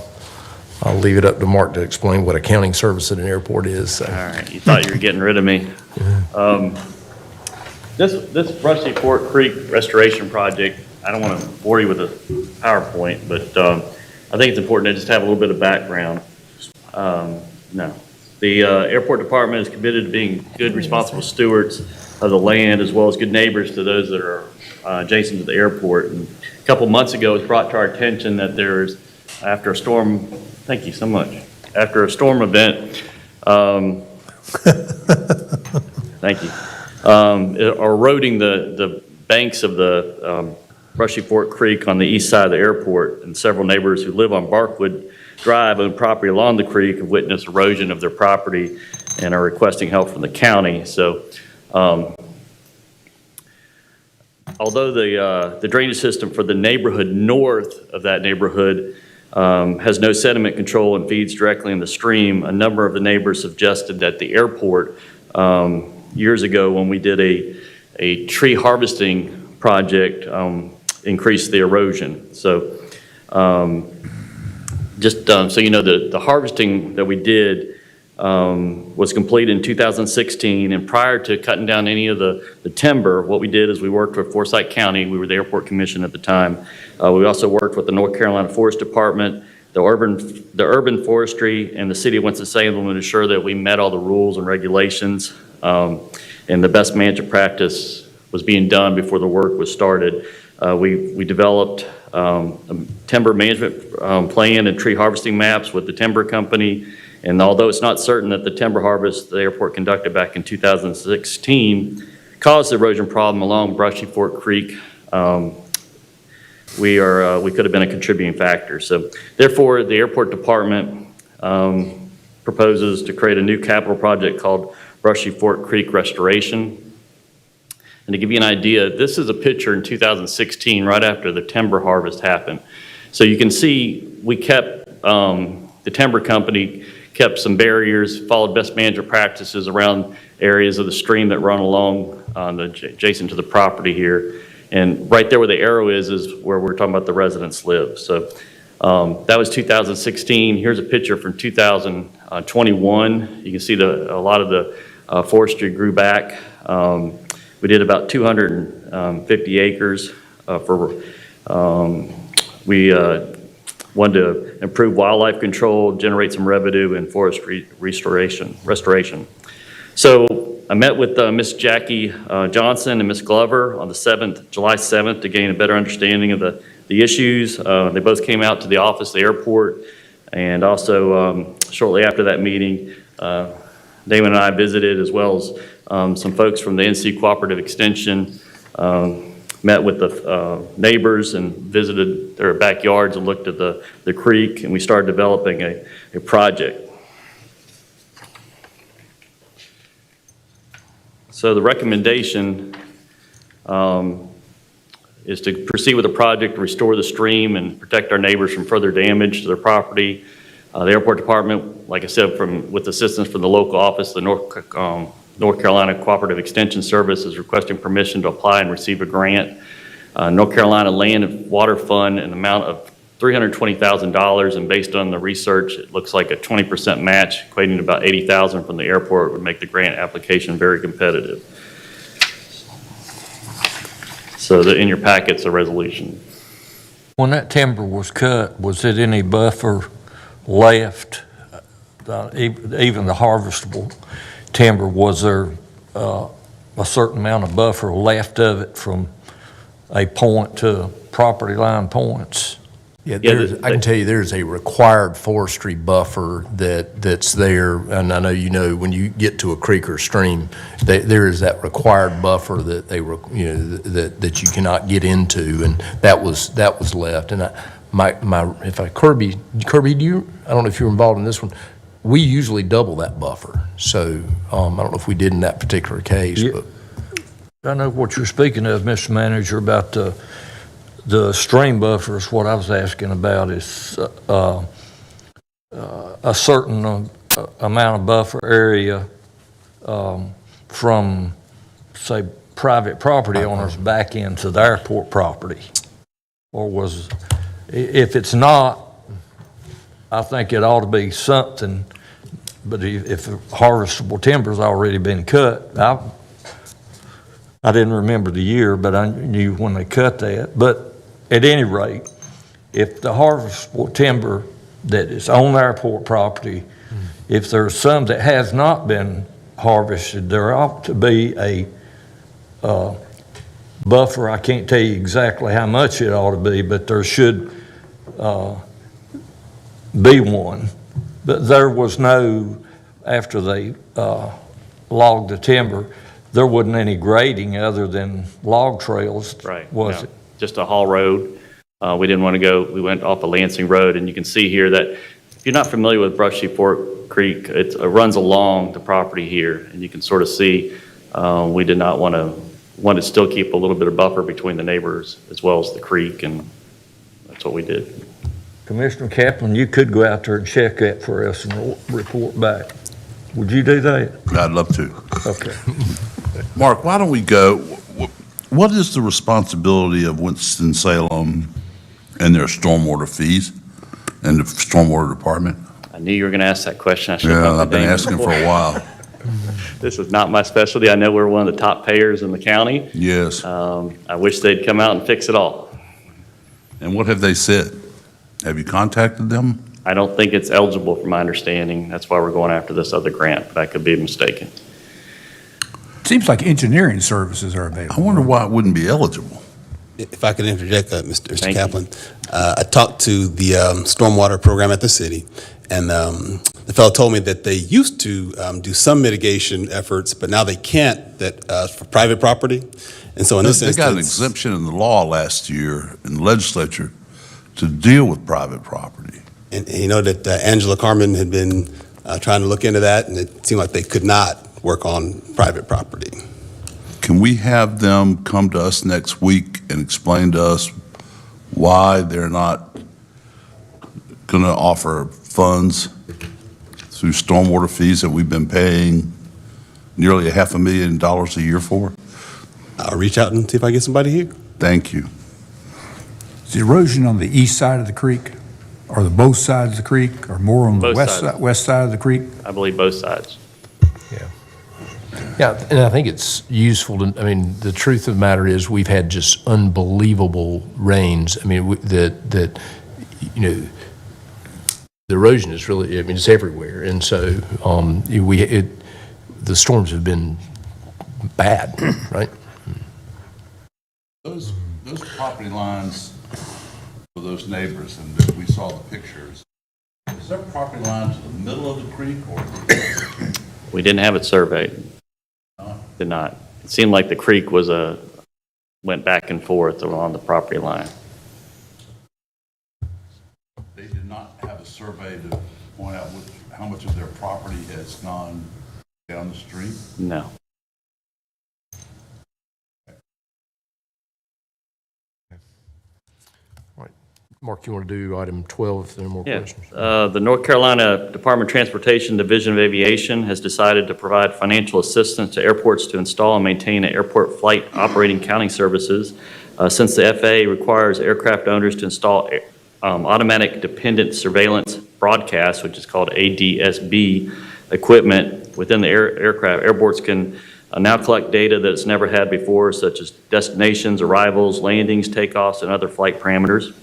leave it up to Mark to explain what accounting service at an airport is. So. All right, you thought you were getting rid of me. This Brushy Fork Creek Restoration Project, I don't want to bore you with a PowerPoint, but I think it's important to just have a little bit of background. The airport department is committed to being good, responsible stewards of the land as well as good neighbors to those that are adjacent to the airport. And a couple months ago, it was brought to our attention that there's, after a storm, thank you so much, after a storm event, thank you, eroding the banks of the Brushy Fork Creek on the east side of the airport, and several neighbors who live on Barkwood Drive own property along the creek have witnessed erosion of their property and are requesting help from the county. So although the drainage system for the neighborhood north of that neighborhood has no sediment control and feeds directly in the stream, a number of the neighbors suggested that the airport years ago when we did a tree harvesting project increased the erosion. So so you know, the harvesting that we did was completed in 2016, and prior to cutting down any of the timber, what we did is we worked with Forsyth County. We were the airport commission at the time. We also worked with the North Carolina Forest Department, the urban forestry, and the city of Winston-Salem to ensure that we met all the rules and regulations, and the best management practice was being done before the work was started. We developed a timber management plan and tree harvesting maps with the timber company. And although it's not certain that the timber harvest the airport conducted back in 2016 caused the erosion problem along Brushy Fork Creek, we could have been a contributing factor. So therefore, the airport department proposes to create a new capital project called Brushy Fork Creek Restoration. And to give you an idea, this is a picture in 2016, right after the timber harvest happened. So you can see we kept, the timber company kept some barriers, followed best management practices around areas of the stream that run along adjacent to the property here. And right there where the arrow is where we're talking about the residents live. So that was 2016. Here's a picture from 2021. You can see a lot of the forestry grew back. We did about 250 acres we wanted to improve wildlife control, generate some revenue, and forest restoration. So I met with Miss Jackie Johnson and Miss Glover on the July 7th, to gain a better understanding of the issues. They both came out to the office, the airport, and also shortly after that meeting, Damon and I visited, as well as some folks from the NC Cooperative Extension, met with the neighbors and visited their backyards and looked at the creek, and we started developing a project. So the recommendation is to proceed with the project to restore the stream and protect our neighbors from further damage to their property. The airport department, like I said, with assistance from the local office, the North Carolina Cooperative Extension Service is requesting permission to apply and receive a grant. North Carolina Land and Water Fund, an amount of $320,000, and based on the research, it looks like a 20% match, equating to about $80,000 from the airport, would make the grant application very competitive. So in your packet's a resolution. When that timber was cut, was it any buffer left, even the harvestable timber, was there a certain amount of buffer left of it from a point to property line points? Yeah, I can tell you there's a required forestry buffer that's there, and I know you know when you get to a creek or stream, there is that required buffer that that you cannot get into, and that was left. And Kirby, do you? I don't know if you were involved in this one. We usually double that buffer, so I don't know if we did in that particular case. Yeah. But I know what you're speaking of, Mr. Manager, about the stream buffers. What I was asking about is a certain amount of buffer area from, say, private property owners back into the airport property. Or if it's not, I think it ought to be something, but if harvestable timber's already been cut, I didn't remember the year, but I knew when they cut that. But at any rate, if the harvestable timber that is on airport property, if there's some that has not been harvested, there ought to be a buffer. I can't tell you exactly how much it ought to be, but there should be one. But there was no, after they logged the timber, there wasn't any grading other than log trails, right? Was it? Just a haul road. We didn't want to go, we went off of Lansing Road, and you can see here that if you're not familiar with Brushy Fork Creek, it runs along the property here, and you can sort of see we did not want to still keep a little bit of buffer between the neighbors as well as the creek, and that's what we did. Commissioner Kaplan, you could go out there and check that for us and report back. Would you do that? I'd love to. Okay. Mark, why don't we go, what is the responsibility of Winston-Salem and their stormwater fees and the stormwater department? I knew you were going to ask that question. I should Yeah, have I've been asking for a while. This is not my specialty. I know we're one of the top payers in the county. Yes. I wish they'd come out and fix it all. And what have they said? Have you contacted them? I don't think it's eligible from my understanding. That's why we're going after this other grant, but I could be mistaken. Seems like engineering services are available. I wonder why it wouldn't be eligible. If I could interject, Mr. Kaplan. I talked to the stormwater program at the city, and the fellow told me that they used to do some mitigation efforts, but now they can't for private property. And so in this instance— They got an exemption in the law last year in the legislature to deal with private property. And you know that Angela Carmen had been trying to look into that, and it seemed like they could not work on private property. Can we have them come to us next week and explain to us why they're not going to offer funds through stormwater fees that we've been paying nearly $500,000 a year for? I'll reach out and see if I get somebody here. Thank you. Is the erosion on the east side of the creek, or the both sides of the creek, or more on the Both sides. west side of the creek? I believe both sides. Yeah, and I think it's useful to, I mean, the truth of the matter is we've had just unbelievable rains. I mean, the erosion is really, I mean, it's everywhere. And so the storms have been bad, right? Those property lines for those neighbors, and we saw the pictures, is their property line to the middle of the creek or? We didn't have it surveyed. Did not. It seemed like the creek went back and forth along the property line. They did not have a survey to point out how much of their property has gone down the street? No. Mark, you want to do item 12 if there are more Yeah. questions? The North Carolina Department of Transportation Division of Aviation has decided to provide financial assistance to airports to install and maintain airport flight operating counting services. Since the FAA requires aircraft owners to install automatic dependent surveillance broadcast, which is called ADSB equipment within the aircraft, airports can now collect data that it's never had before, such as destinations, arrivals, landings, takeoffs, and other flight parameters.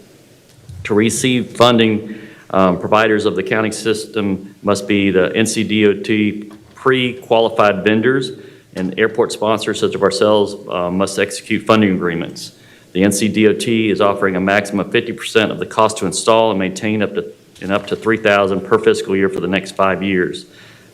To receive funding, providers of the counting system must be the NCDOT pre-qualified vendors, and airport sponsors such as ourselves must execute funding agreements. The NCDOT is offering a maximum of 50% of the cost to install and maintain up to $3,000 per fiscal year for the next 5 years.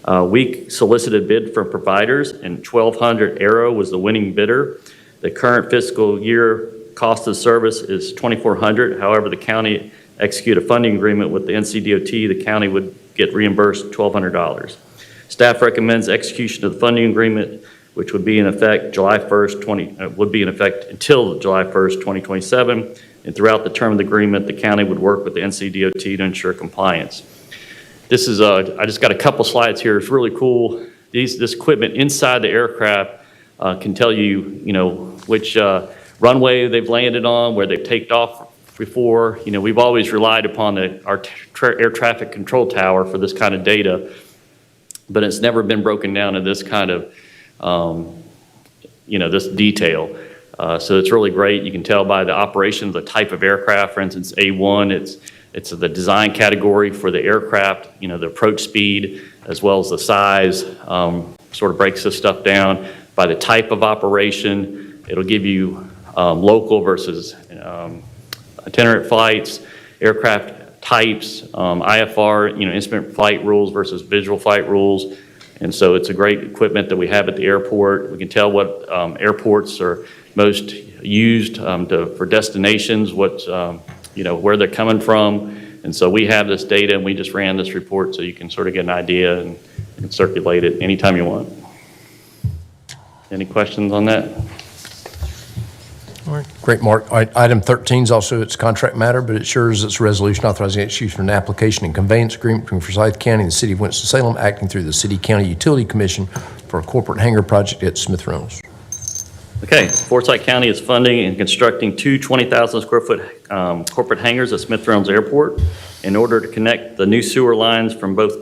We solicited bid from providers, and 1,200 Aero was the winning bidder. The current fiscal year cost of service is $2,400. However, the county execute a funding agreement with the NCDOT, the county would get reimbursed $1,200. Staff recommends execution of the funding agreement, which would be in effect would be in effect until July 1st, 2027. And throughout the term of the agreement, the county would work with the NCDOT to ensure compliance. This is I just got a couple slides here. It's really cool. This equipment inside the aircraft can tell you, which runway they've landed on, where they've taken off before. We've always relied upon our air traffic control tower for this kind of data, but it's never been broken down to this kind of, this detail. So it's really great. You can tell by the operation of the type of aircraft. For instance, A1, it's the design category for the aircraft, the approach speed, as well as the size, sort of breaks this stuff down by the type of operation. It'll give you local versus itinerant flights, aircraft types, IFR, instrument flight rules versus visual flight rules. And so it's a great equipment that we have at the airport. We can tell what airports are most used for destinations, where they're coming from. And so we have this data, and we just ran this report so you can sort of get an idea and circulate it anytime you want. Any questions on that? All right. Great, Mark. All right, item 13 is also its contract matter, but it shares its resolution authorizing execution of an application and conveyance agreement between Forsyth County and the City of Winston-Salem, acting through the City County Utility Commission for a corporate hangar project at Smith Reynolds. Okay, Forsyth County is funding and constructing two 20,000 square foot corporate hangars at Smith Reynolds Airport in order to connect the new sewer lines from both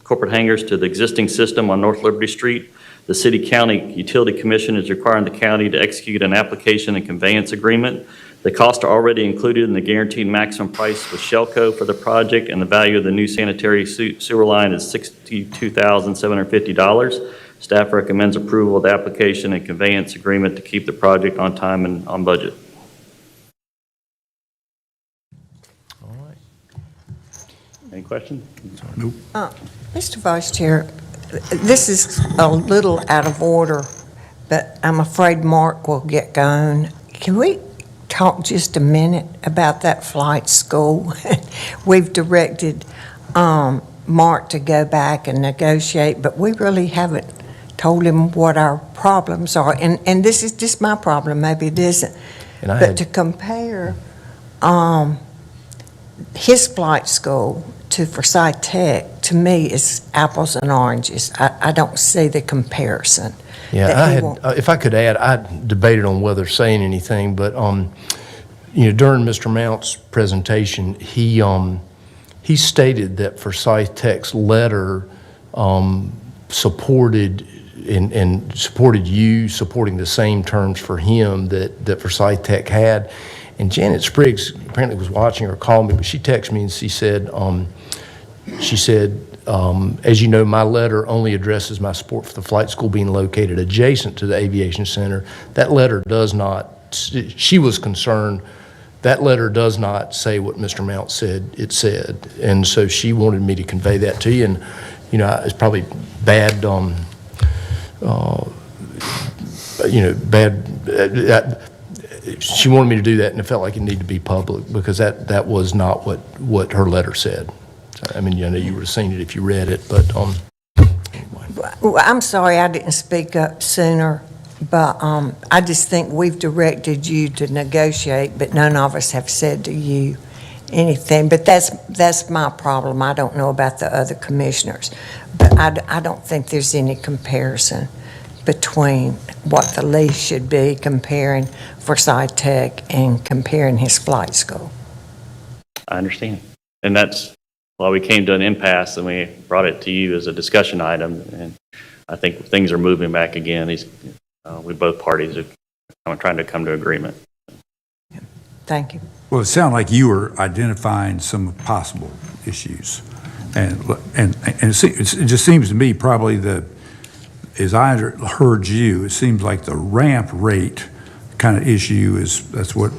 corporate hangars to the existing system on North Liberty Street. The City County Utility Commission is requiring the county to execute an application and conveyance agreement. The costs are already included in the guaranteed maximum price with Shelco for the project, and the value of the new sanitary sewer line is $62,750. Staff recommends approval of the application and conveyance agreement to keep the project on time and on budget. All right. Any questions? Nope. Mr. Vice Chair, this is a little out of order, but I'm afraid Mark will get going. Can we talk just a minute about that flight school? We've directed Mark to go back and negotiate, but we really haven't told him what our problems are. And this is just my problem, maybe it isn't. But to compare his flight school to Forsyth Tech, to me, is apples and oranges. I don't see the comparison. Yeah, if I could add, I debated on whether saying anything, but during Mr. Mount's presentation, he stated that Forsyth Tech's letter supported supporting the same terms for him that Forsyth Tech had. And Janet Spriggs apparently was watching or called me, but she texted me and she said, as you know, my letter only addresses my support for the flight school being located adjacent to the aviation center. That letter does not, she was concerned, that letter does not say what Mr. Mount said it said. And so she wanted me to convey that to you. And, it's probably bad, she wanted me to do that, and it felt like it needed to be public because that was not what her letter said. I mean, you would have seen it if you read it, but anyway. Well, I'm sorry I didn't speak up sooner, but I just think we've directed you to negotiate, but none of us have said to you, anything, but that's my problem. I don't know about the other commissioners. But I don't think there's any comparison between what the lease should be comparing Forsyth Tech and comparing his flight school. I understand. And that's why we came to an impasse and we brought it to you as a discussion item. And I think things are moving back again. We both parties are trying to come to agreement. Thank you. Well, it sounded like you were identifying some possible issues. And it just seems to me probably as I heard you, it seems like the ramp rate kind of issue that's what,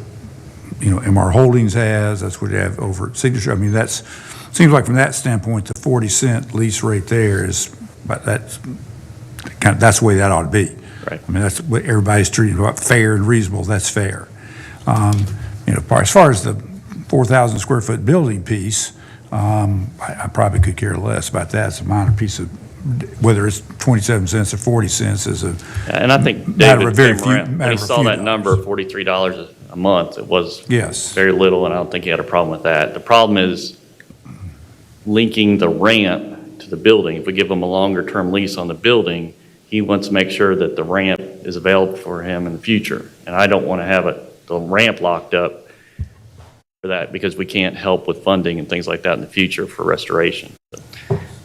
MR Holdings has, that's what you have over at Signature. I mean, seems like from that standpoint, the 40-cent lease rate there that's the way that ought to be. Right. I mean, that's what everybody's treating about fair and reasonable. That's fair. As far as the 4,000 square foot building piece, I probably could care less about that. It's a minor piece of, whether it's 27 cents or 40 cents is a And I think matter of David very came around, when he saw that number, $43 a month, it was very little, and I don't think he had a problem with that. The problem is linking the ramp to the building. If we give him a longer-term lease on the building, he wants to make sure that the ramp is available for him in the future. And I don't want to have the ramp locked up for that because we can't help with funding and things like that in the future for restoration.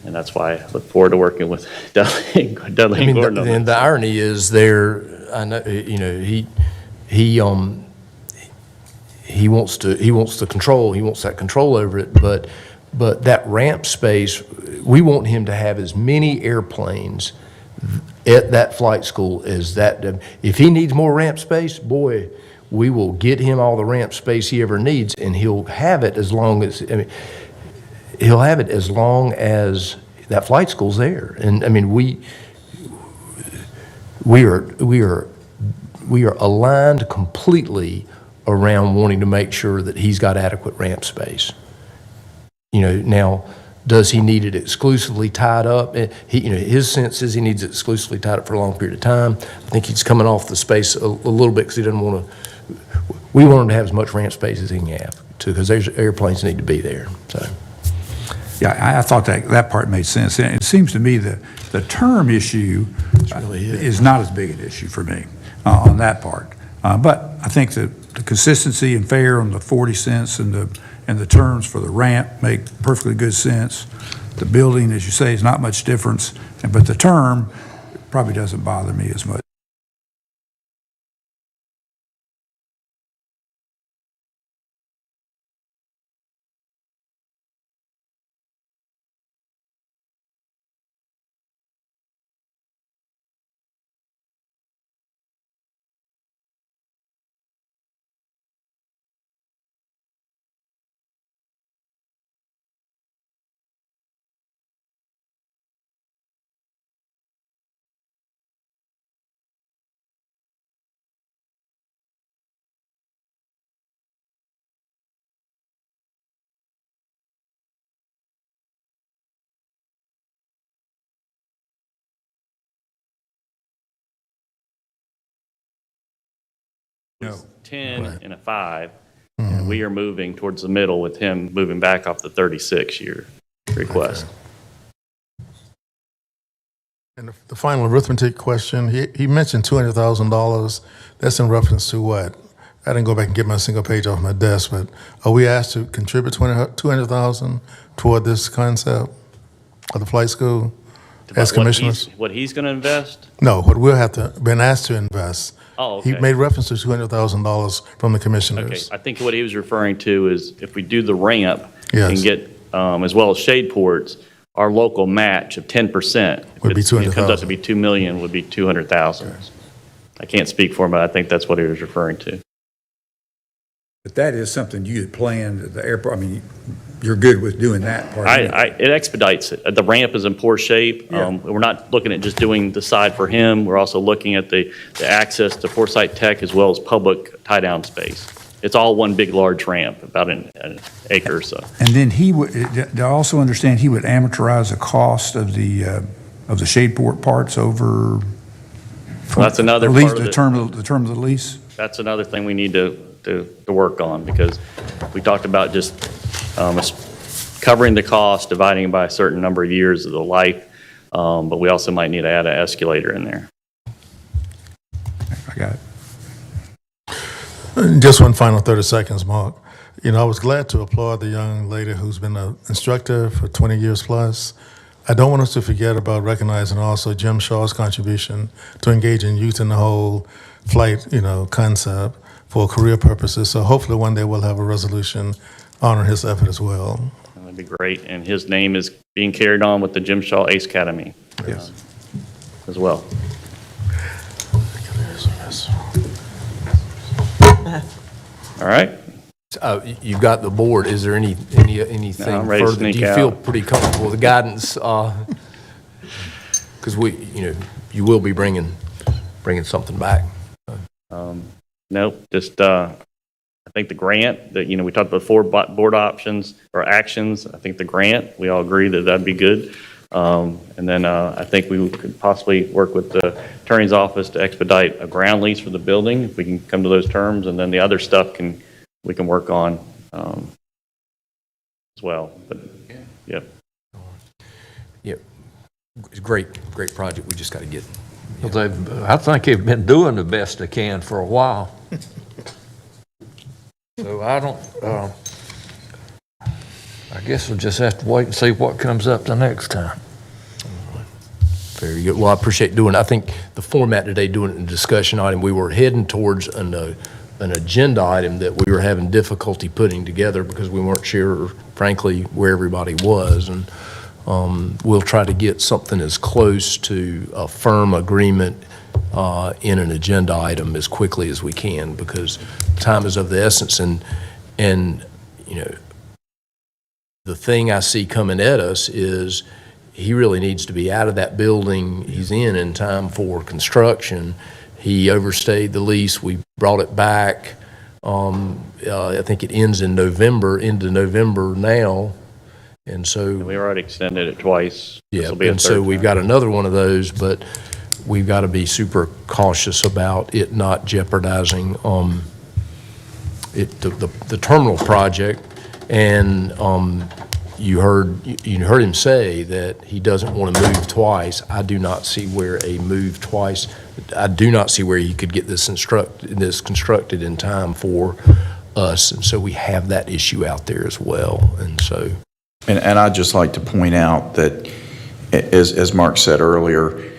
And that's why I look forward to working with Dudley and Gordon on And that. the irony is I know, he wants that control over it, but that ramp space, we want him to have as many airplanes at that flight school as that. If he needs more ramp space, boy, we will get him all the ramp space he ever needs, and he'll have it as long as, that flight school's there. And I mean, we are aligned completely around wanting to make sure that he's got adequate ramp space. Now, does he need it exclusively tied up? His sense is he needs it exclusively tied up for a long period of time. I think he's coming off the space a little bit because he doesn't want to. We want him to have as much ramp space as he can have, too, because there's airplanes need to be there. So, yeah, I thought that part made sense. And it seems to me that the term issue is not as big an issue for me on that part. But I think that the consistency and fair on the 40 cents and the terms for the ramp make perfectly good sense. The building, as you say, is not much difference, but the term probably doesn't bother me as much. No. 10 and a 5, and we are moving towards the middle with him moving back off the 36-year request. And the final arithmetic question, he mentioned $200,000. That's in reference to what? I didn't go back and get my single page off my desk, but are we asked to contribute $200,000 toward this concept of the flight school as commissioners? What he's going to invest? No, what we'll have to, been asked to invest. Oh, okay. He made reference to $200,000 from the commissioners. Okay, I think what he was referring to is if we do the ramp Yes. and get, as well as shade ports, our local match of 10% Would be if it comes out $200,000. to be $2 million, would be $200,000. I can't speak for him, but I think that's what he was referring to. But that is something you had planned at the airport. I mean, you're good with doing that part. It expedites it. The ramp is in poor shape. Yeah. We're not looking at just doing the side for him. We're also looking at the access to Forsyth Tech as well as public tie-down space. It's all one big, large ramp, about an acre or so. And then he would, do I also understand he would amortize the cost of the Shadeport parts over? Well, that's another at least part of the term of the lease? That's another thing we need to to work on, because we talked about just covering the cost, dividing it by a certain number of years of the life, but we also might need to add an escalator in there. I got it. Just one final 30 seconds, Mark. You know, I was glad to applaud the young lady who's been an instructor for 20 years plus. I don't want us to forget about recognizing also Jim Shaw's contribution to engaging youth in the whole flight, concept for career purposes. So hopefully one day we'll have a resolution honoring his effort as well. That'd be great. And his name is being carried on with the Jim Shaw Ace Academy as well. All right. You've got the board. Is there anything No, I'm ready to further? Do sneak you feel out. pretty comfortable with the guidance? Because you will be bringing something back. Nope, just, I think the grant, that, we talked about 4 board options or actions. I think the grant, we all agree that that'd be good. And then I think we could possibly work with the attorney's office to expedite a ground lease for the building, if we can come to those terms. And then the other stuff we can work on as well. But, yep. Yep. It's a great project. We just got to get. Well, I think they've been doing the best they can for a while. So I guess we'll just have to wait and see what comes up the next time. Very good. Well, I appreciate doing it. I think the format today, doing it in a discussion item, we were heading towards an agenda item that we were having difficulty putting together because we weren't sure, frankly, where everybody was. And we'll try to get something as close to a firm agreement in an agenda item as quickly as we can, because time is of the essence. And the thing I see coming at us is he really needs to be out of that building he's in time for construction. He overstayed the lease. We brought it back. I think it ends in November, into November now. And so We already extended it twice. yeah, This'll be a and so third we've time. got another one of those, but we've got to be super cautious about it not jeopardizing the terminal project. And you heard him say that he doesn't want to move twice. I do not see where a move twice. I do not see where he could get this constructed in time for us, and so we have that issue out there as well. And so. And I'd just like to point out that, as Mark said earlier,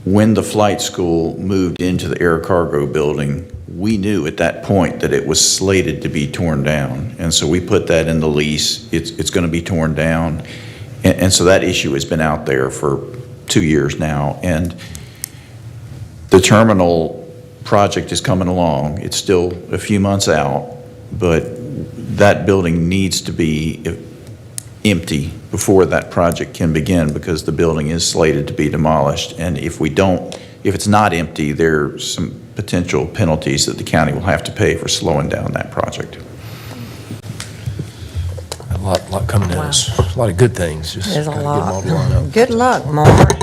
when the flight school moved into the air cargo building, we knew at that point that it was slated to be torn down. And so we put that in the lease. It's going to be torn down. And so that issue has been out there for 2 years now. And the terminal project is coming along. It's still a few months out, but that building needs to be empty before that project can begin, because the building is slated to be demolished. And if it's not empty, there's some potential penalties that the county will have to pay for slowing down that project. A lot coming at us. A lot of good things. Just There's a gotta get them all lot. to line up. Good luck, Mark.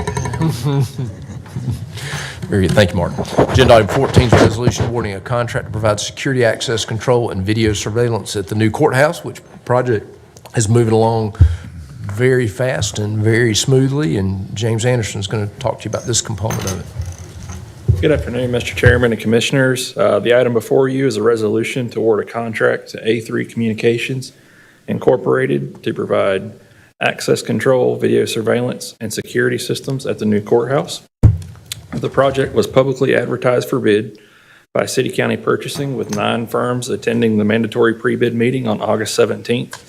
Very good. Thank you, Martin. Agenda item 14 is a resolution awarding a contract to provide security access control and video surveillance at the new courthouse, which project is moving along very fast and very smoothly. And James Anderson is going to talk to you about this component of it. Good afternoon, Mr. Chairman and Commissioners. The item before you is a resolution to award a contract to A3 Communications Incorporated to provide access control, video surveillance, and security systems at the new courthouse. The project was publicly advertised for bid by City County Purchasing, with 9 firms attending the mandatory pre-bid meeting on August 17th.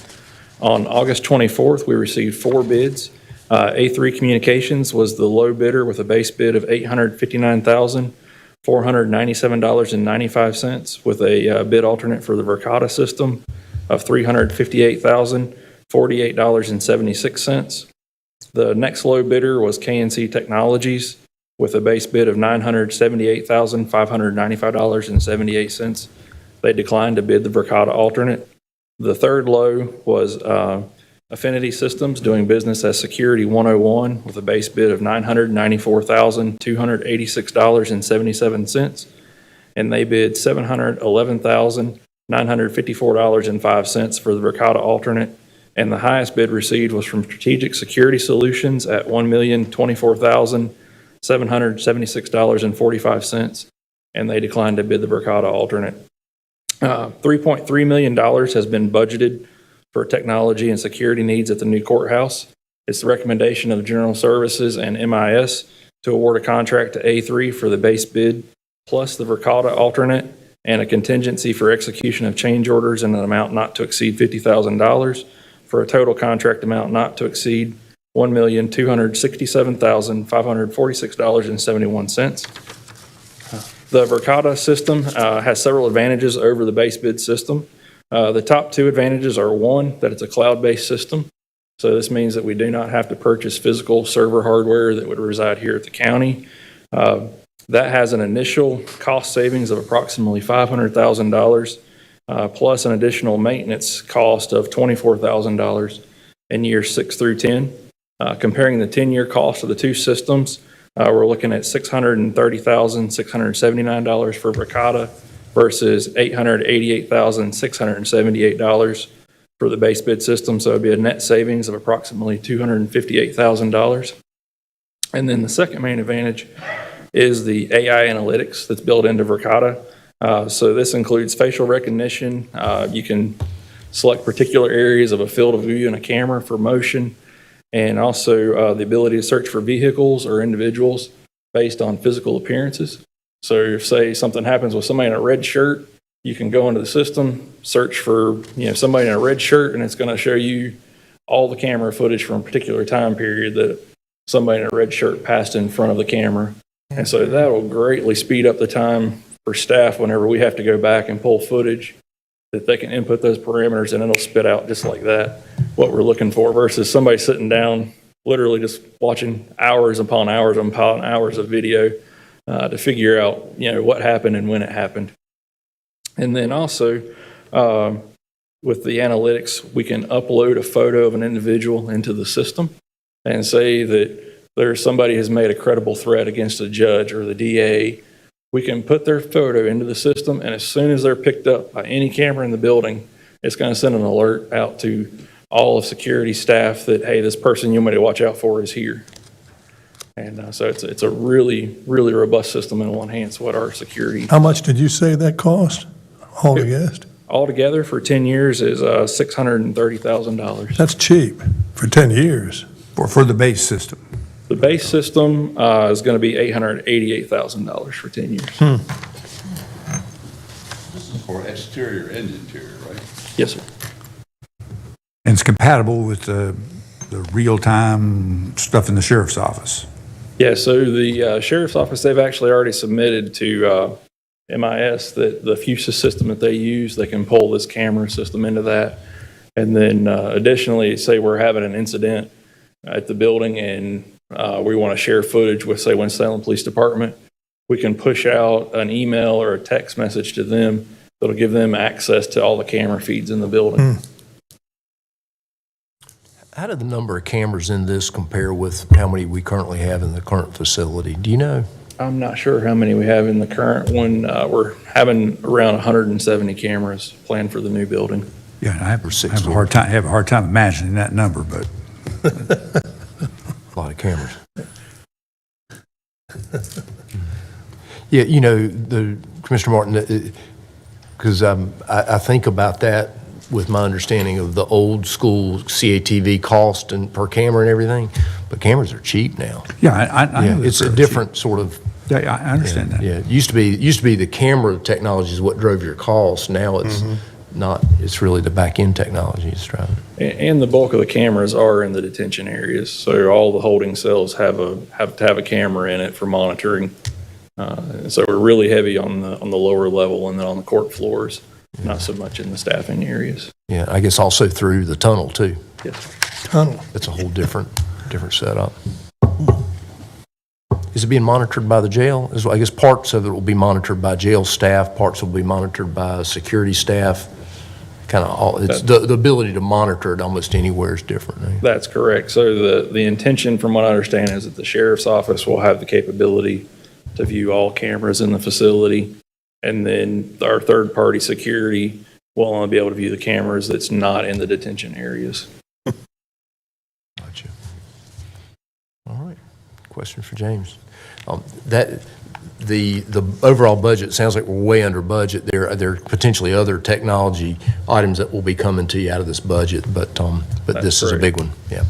On August 24th, we received 4 bids. A3 Communications was the low bidder with a base bid of $859,497.95, with a bid alternate for the Verkada system of $358,048.76. The next low bidder was KNC Technologies with a base bid of $978,595.78. They declined to bid the Verkada alternate. The third low was Affinity Systems, doing business as Security 101, with a base bid of $994,286.77, and they bid $711,000 $954.05 for the Verkada alternate, and the highest bid received was from Strategic Security Solutions at $1,024,776.45, and they declined to bid the Verkada alternate. $3.3 million has been budgeted for technology and security needs at the new courthouse. It's the recommendation of General Services and MIS to award a contract to A3 for the base bid, plus the Verkada alternate, and a contingency for execution of change orders in an amount not to exceed $50,000, for a total contract amount not to exceed $1,267,546.71. The Verkada system has several advantages over the base bid system. The top two advantages are, one, that it's a cloud-based system. So this means that we do not have to purchase physical server hardware that would reside here at the county. That has an initial cost savings of approximately $500,000, plus an additional maintenance cost of $24,000 in years 6 through 10. Comparing the 10-year cost of the two systems, we're looking at $630,679 for Verkada versus $888,678 for the base bid system. So it'd be a net savings of approximately $258,000. And then the second main advantage is the AI analytics that's built into Verkada. So this includes facial recognition. You can select particular areas of a field of view in a camera for motion, and also the ability to search for vehicles or individuals based on physical appearances. So if, say, something happens with somebody in a red shirt, you can go into the system, search for somebody in a red shirt, and it's going to show you all the camera footage from a particular time period that somebody in a red shirt passed in front of the camera. And so that will greatly speed up the time for staff whenever we have to go back and pull footage, that they can input those parameters and it'll spit out just like that what we're looking for, versus somebody sitting down literally just watching hours upon hours upon hours of video to figure out what happened and when it happened. And then also with the analytics, we can upload a photo of an individual into the system and say that there's somebody has made a credible threat against a judge or the DA. We can put their photo into the system, and as soon as they're picked up by any camera in the building, it's going to send an alert out to all of security staff that, hey, this person you might watch out for is here. And so it's a really, really robust system, and will enhance what our security. How much did you say that cost altogether? Altogether for 10 years is $630,000. That's cheap for 10 years. For the base system. The base system is going to be $888,000 for 10 years. This is for exterior and interior, right? Yes, sir. And it's compatible with the real-time stuff in the sheriff's office. Yeah, so the sheriff's office, they've actually already submitted to MIS that the Fusus system that they use, they can pull this camera system into that. And then additionally, say we're having an incident at the building and we want to share footage with, say, Winston-Salem Police Department, we can push out an email or a text message to them that'll give them access to all the camera feeds in the building. How did the number of cameras in this compare with how many we currently have in the current facility? Do you know? I'm not sure how many we have in the current one. We're having around 170 cameras planned for the new building. Yeah, I have a hard time imagining that number, but a lot of cameras. Yeah, Commissioner Martin, because I think about that with my understanding of the old school CATV cost and per camera and everything, but cameras are cheap now. Yeah, I know it's a different sort of. Yeah, I understand that. Yeah, it used to be the camera technology is what drove your cost. Now it's not. It's really the back end technology is driving. And the bulk of the cameras are in the detention areas, so all the holding cells have to have a camera in it for monitoring. So we're really heavy on the lower level, and then on the court floors, not so much in the staffing areas. Yeah, I guess also through the tunnel too. Yes. Tunnel. It's a whole different setup. Is it being monitored by the jail? I guess parts of it will be monitored by jail staff, parts will be monitored by security staff. Kind of all. It's the ability to monitor it almost anywhere is different. Right? That's correct. So the intention, from what I understand, is that the sheriff's office will have the capability to view all cameras in the facility, and then our third-party security we'll only be able to view the cameras that's not in the detention areas. Gotcha. All right. Question for James. That the overall budget sounds like we're way under budget. There are potentially other technology items that will be coming to you out of this budget, but this is a big one. Yeah.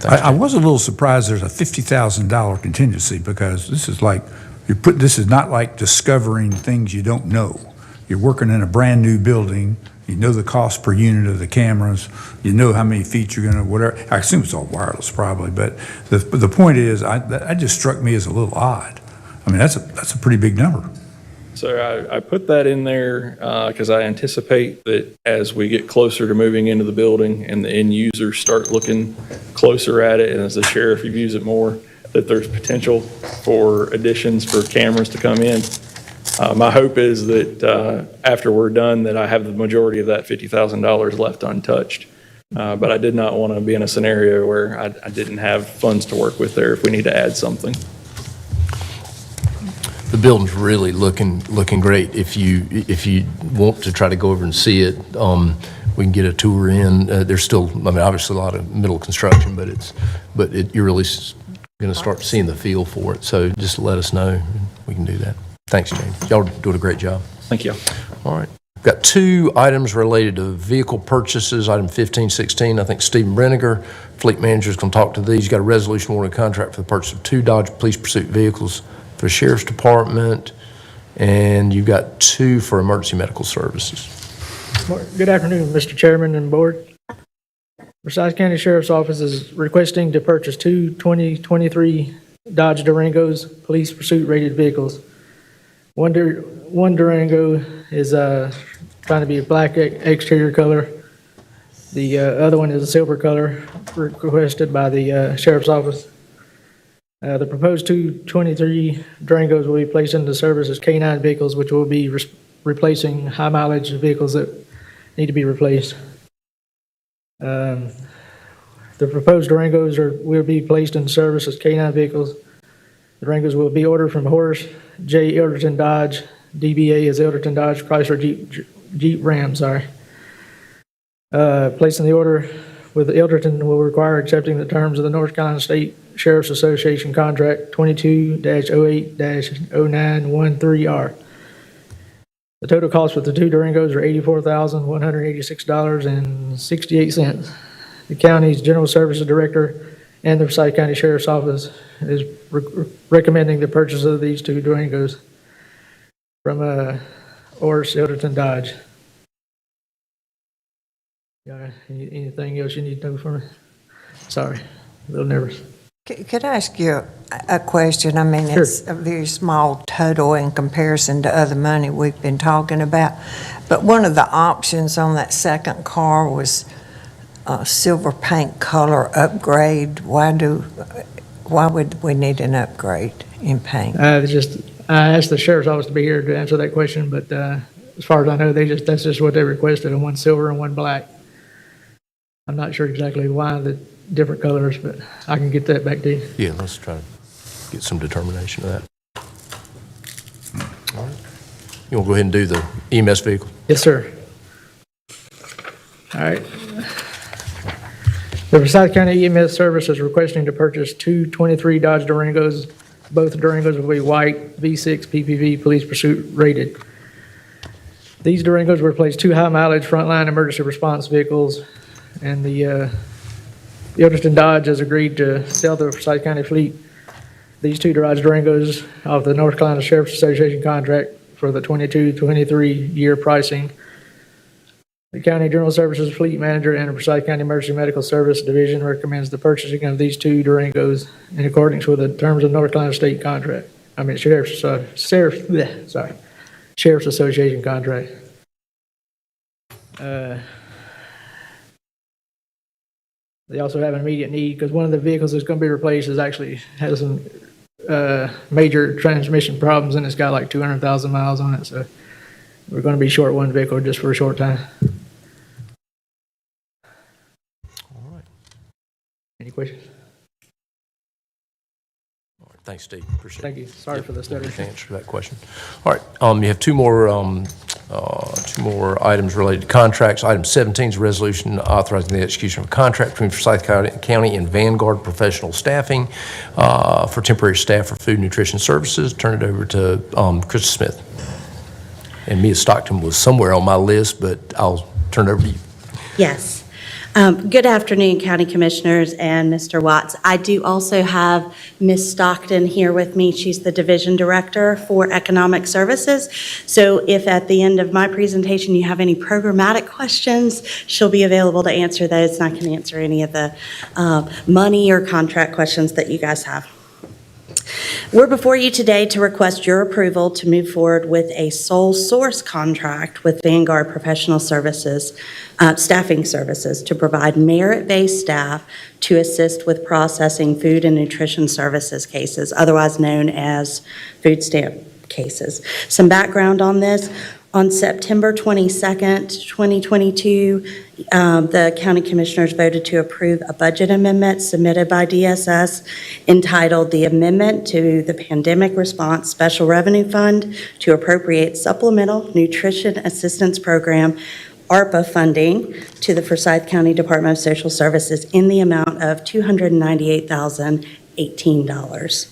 I was a little surprised there's a $50,000 contingency, because this is like, this is not like discovering things you don't know. You're working in a brand-new building, you know the cost per unit of the cameras, you know how many feet you're gonna, whatever. I assume it's all wireless probably, but the point is, that just struck me as a little odd. I mean, that's a pretty big number. So I put that in there because I anticipate that as we get closer to moving into the building and the end users start looking closer at it, and as the sheriff reviews it more, that there's potential for additions for cameras to come in. My hope is that after we're done, that I have the majority of that $50,000 left untouched. But I did not want to be in a scenario where I didn't have funds to work with there if we need to add something. The building's really looking great. If you want to try to go over and see it, we can get a tour in. There's still, I mean, obviously a lot of middle construction, but you're really going to start seeing the feel for it. So just let us know, and we can do that. Thanks, James. Y'all doing a great job. Thank you. All right. We've got 2 items related to vehicle purchases. Item 1516, I think Stephen Brenniger, fleet manager, is going to talk to these. Got a resolution awarding a contract for the purchase of 2 Dodge Police Pursuit vehicles for the Sheriff's Department, and you've got 2 for emergency medical services. Good afternoon, Mr. Chairman and Board. Forsyth County Sheriff's Office is requesting to purchase 2 2023 Dodge Durangos police pursuit rated vehicles. One Durango is trying to be a black exterior color. The other one is a silver color, requested by the Sheriff's Office. The proposed 223 Durangos will be placed into service as K-9 vehicles, which will be replacing high mileage vehicles that need to be replaced. The proposed Durangos will be placed in service as K-9 vehicles. The Durangos will be ordered from Horace J. Elderton Dodge. DBA is Elderton Dodge Chrysler Jeep Ram, Placing the order with Elderton will require accepting the terms of the North Carolina State Sheriff's Association Contract 22-08-0913R. The total cost for the 2 Durangos are $84,186.68. The county's General Services Director and the Forsyth County Sheriff's Office is recommending the purchase of these 2 Durangos from Horace Elderton Dodge. Anything else you need to know from me? Sorry, a little nervous. Could I ask you a question? I mean, Sure. It's a very small total in comparison to other money we've been talking about, but one of the options on that second car was a silver paint color upgrade. Why would we need an upgrade in paint? I asked the Sheriff's Office to be here to answer that question, but as far as I know, that's just what they requested, one silver and one black. I'm not sure exactly why the different colors, but I can get that back to you. Yeah, let's try to get some determination of that. All right. You want to go ahead and do the EMS vehicle? Yes, sir. All right. The Forsyth County EMS Service is requesting to purchase 2 23 Dodge Durangos. Both Durangos will be white, V6 PPV police pursuit rated. These Durangos will replace 2 high-mileage frontline emergency response vehicles, and the Elderton Dodge has agreed to sell the Forsyth County fleet these 2 Dodge Durangos off the North Carolina Sheriff's Association contract for the 22-23 year pricing. The County General Services Fleet Manager and the Forsyth County Emergency Medical Service Division recommends the purchasing of these 2 Durangos in accordance with the terms of North Carolina State contract. Sheriff's Association contract. They also have an immediate need because one of the vehicles that's going to be replaced has some major transmission problems, and it's got like 200,000 miles on it. So we're going to be short one vehicle just for a short time. All right. Any questions? All right. Thanks, Steve. Appreciate it. Thank you. Sorry for the stutter. Answer that question. All right. You have 2 more Two more items related to contracts. Item 17 is a resolution authorizing the execution of a contract between Forsyth County and Vanguard Professional Staffing for temporary staff for food nutrition services. Turn it over to Krista Smith. And Mia Stockton was somewhere on my list, but I'll turn it over to you. Yes. Good afternoon, County Commissioners and Mr. Watts. I do also have Ms. Stockton here with me. She's the Division Director for Economic Services. So if at the end of my presentation you have any programmatic questions, she'll be available to answer those, and I can answer any of the money or contract questions that you guys have. We're before you today to request your approval to move forward with a sole source contract with Vanguard Professional Services, Staffing Services, to provide merit-based staff to assist with processing food and nutrition services cases, otherwise known as food stamp cases. Some background on this. On September 22nd, 2022, the County Commissioners voted to approve a budget amendment submitted by DSS entitled "The Amendment to the Pandemic Response Special Revenue Fund to appropriate Supplemental Nutrition Assistance Program ARPA funding to the Forsyth County Department of Social Services in the amount of $298,018.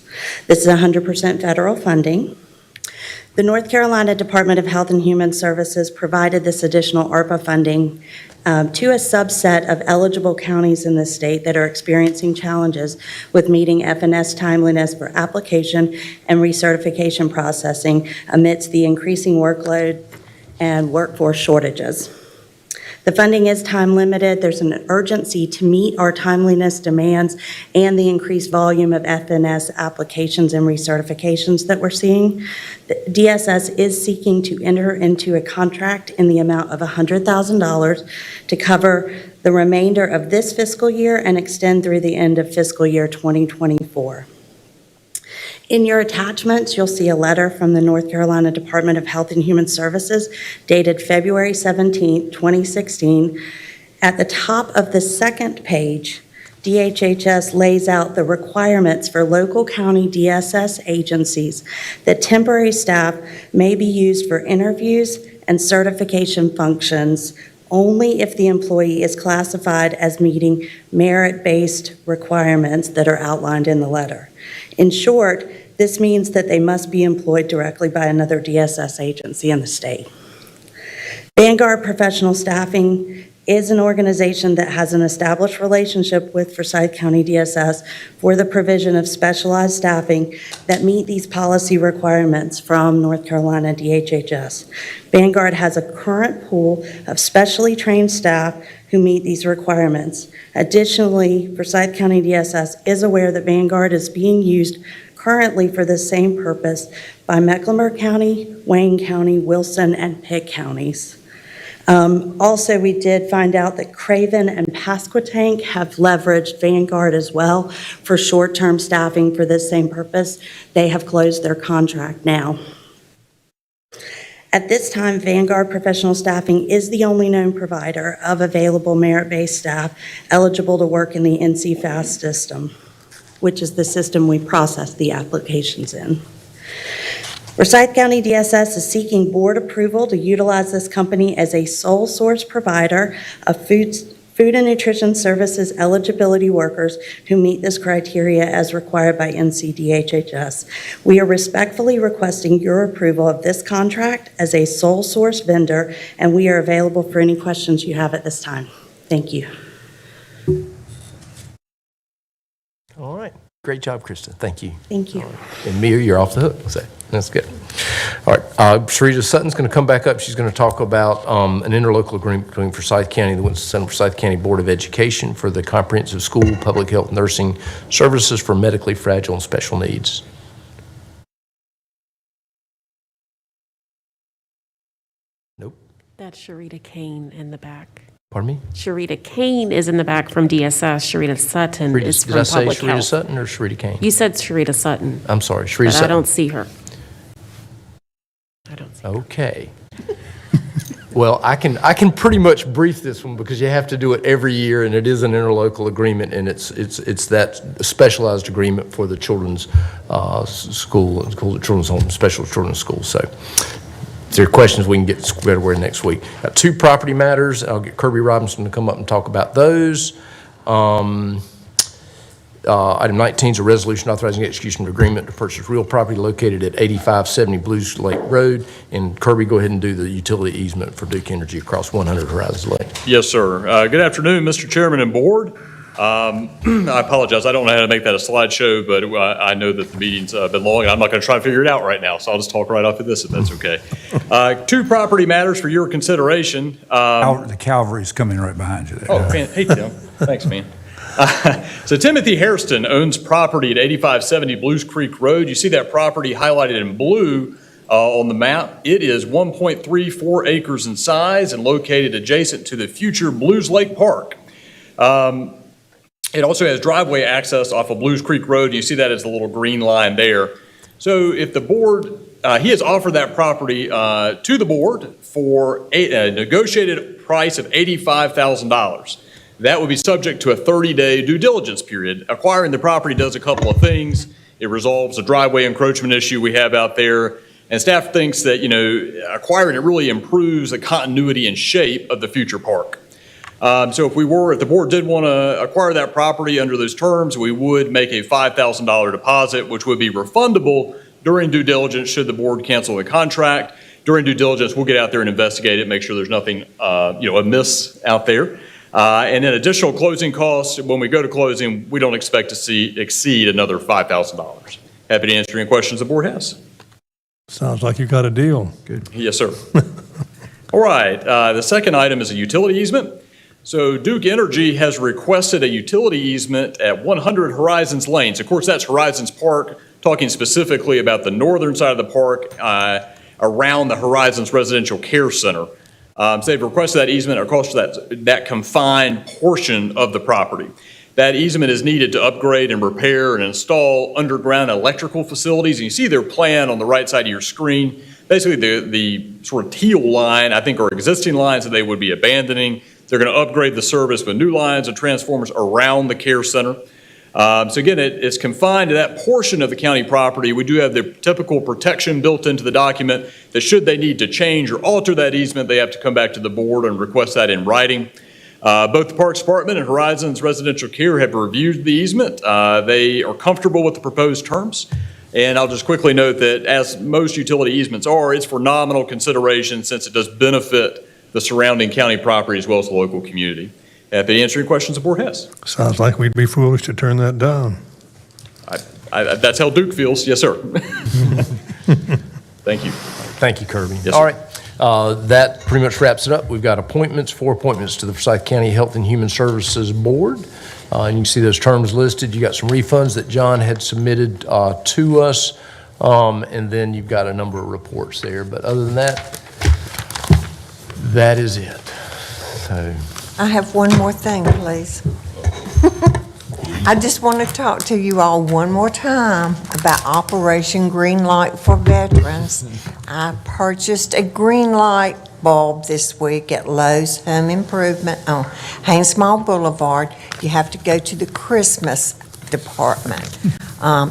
This is 100% federal funding. The North Carolina Department of Health and Human Services provided this additional ARPA funding to a subset of eligible counties in the state that are experiencing challenges with meeting FNS timeliness for application and recertification processing amidst the increasing workload and workforce shortages. The funding is time limited. There's an urgency to meet our timeliness demands and the increased volume of FNS applications and recertifications that we're seeing. The DSS is seeking to enter into a contract in the amount of $100,000 to cover the remainder of this fiscal year and extend through the end of fiscal year 2024. In your attachments, you'll see a letter from the North Carolina Department of Health and Human Services dated February 17, 2016. At the top of the second page, DHHS lays out the requirements for local county DSS agencies that temporary staff may be used for interviews and certification functions only if the employee is classified as meeting merit-based requirements that are outlined in the letter. In short, this means that they must be employed directly by another DSS agency in the state. Vanguard Professional Staffing is an organization that has an established relationship with Forsyth County DSS for the provision of specialized staffing that meet these policy requirements from North Carolina DHHS. Vanguard has a current pool of specially trained staff who meet these requirements. Additionally, Forsyth County DSS is aware that Vanguard is being used currently for the same purpose by Mecklenburg County, Wayne County, Wilson, and Pitt counties. Also, we did find out that Craven and Pasquotank have leveraged Vanguard as well for short-term staffing for this same purpose. They have closed their contract now. At this time, Vanguard Professional Staffing is the only known provider of available merit-based staff eligible to work in the NC FAST system, which is the system we process the applications in. Forsyth County DSS is seeking board approval to utilize this company as a sole source provider of food and nutrition services eligibility workers who meet this criteria as required by NCDHHS. We are respectfully requesting your approval of this contract as a sole source vendor, and we are available for any questions you have at this time. Thank you. All right. Great job, Krista. Thank you. Thank you. All right. And Mia, you're off the hook. So that's good. All right. Sharita Sutton's going to come back up. She's going to talk about an interlocal agreement between Forsyth County and the Winston-Salem Forsyth County Board of Education for the comprehensive school public health nursing services for medically fragile and special needs. Nope. That's Sharita Kane in the back. Pardon me? Sharita Kane is in the back from DSS. Sharita Sutton is from Public Health. Did I say Sharita Sutton or Sharita Kane? You said Sharita Sutton. I'm sorry, Sharita but Sutton. I don't see her. I don't see her. Okay. Well, I can pretty much brief this one because you have to do it every year, and it is an interlocal agreement, and it's that specialized agreement for the children's school, it's called the Children's Home, Special Children's School. So if there are questions, we can get squared away next week. Got 2 property matters. I'll get Kirby Robinson to come up and talk about those. Item 19 is a resolution authorizing execution of agreement to purchase real property located at 8570 Blues Lake Road. And Kirby, go ahead and do the utility easement for Duke Energy across 100 Horizons Lake. Yes, sir. Good afternoon, Mr. Chairman and Board. I apologize, I don't know how to make that a slideshow, but I know that the meeting's been long, and I'm not going to try to figure it out right now, so I'll just talk right off of this if that's okay. 2 property matters for your consideration. The Calvary's coming right behind you there. Oh, hey, Tim. Thanks, man. So Timothy Hairston owns property at 8570 Blues Creek Road. You see that property highlighted in blue on the map. It is 1.34 acres in size and located adjacent to the future Blues Lake Park. It also has driveway access off of Blues Creek Road. You see that as the little green line there. So if the board, he has offered that property to the board for a negotiated price of $85,000. That would be subject to a 30-day due diligence period. Acquiring the property does a couple of things. It resolves a driveway encroachment issue we have out there. And staff thinks that, acquiring it really improves the continuity and shape of the future park. So if the board did want to acquire that property under those terms, we would make a $5,000 deposit, which would be refundable during due diligence should the board cancel the contract. During due diligence, we'll get out there and investigate it, make sure there's nothing, amiss out there. And then additional closing costs, when we go to closing, we don't expect to exceed another $5,000. Happy to answer any questions the board has. Sounds like you got a deal. Good. Yes, sir. All right. The second item is a utility easement. So Duke Energy has requested a utility easement at 100 Horizons Lanes. Of course, that's Horizons Park, talking specifically about the northern side of the park around the Horizons Residential Care Center. So they've requested that easement across that confined portion of the property. That easement is needed to upgrade and repair and install underground electrical facilities. And you see their plan on the right side of your screen. Basically, the sort of teal line, I think, are existing lines that they would be abandoning. They're going to upgrade the service with new lines and transformers around the care center. So again, it's confined to that portion of the county property. We do have the typical protection built into the document that should they need to change or alter that easement, they have to come back to the board and request that in writing. Both the Parks Department and Horizons Residential Care have reviewed the easement. They are comfortable with the proposed terms. And I'll just quickly note that as most utility easements are, it's for nominal consideration since it does benefit the surrounding county property as well as the local community. Happy to answer any questions the board has. Sounds like we'd be foolish to turn that down. That's how Duke feels. Yes, sir. Thank you. Thank you, Kirby. Yes, All sir. right. That pretty much wraps it up. We've got appointments, 4 appointments to the Forsyth County Health and Human Services Board. And you can see those terms listed. You got some refunds that John had submitted to us. And then you've got a number of reports there. But other than that, that is it. So. I have one more thing, please. I just want to talk to you all one more time about Operation Green Light for Veterans. I purchased a green light bulb this week at Lowe's Home Improvement on Haynes Mall Boulevard. You have to go to the Christmas department.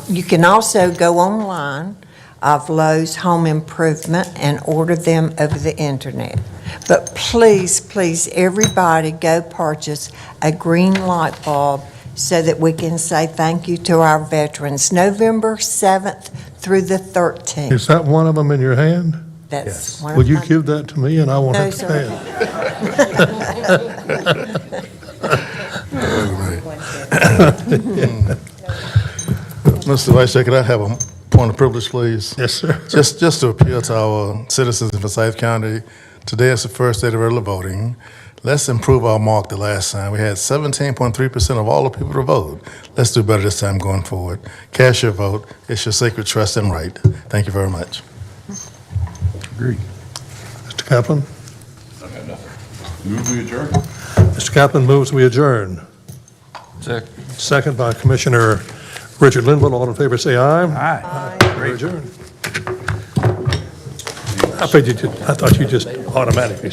You can also go online of Lowe's Home Improvement and order them over the internet. But please, please, everybody go purchase a green light bulb so that we can say thank you to our veterans, November 7th through the 13th. Is that one of them in your hand? That's one Would of you my- give that to me and I will No, have to sir. pay it? Mr. Vice Chair, could I have a point of privilege, please? Yes, sir. Just to appeal to our citizens in Forsyth County, today is the first day of early voting. Let's improve our mark the last time. We had 17.3% of all the people to vote. Let's do better this time going forward. Cast your vote. It's your sacred trust and right. Thank you very much. Agreed. Mr. Kaplan? I have nothing. Move we adjourn. Mr. Kaplan moves we adjourn. Second by Commissioner Richard Linville. All in favor, say aye. Aye. We're adjourned. I thought you just automatically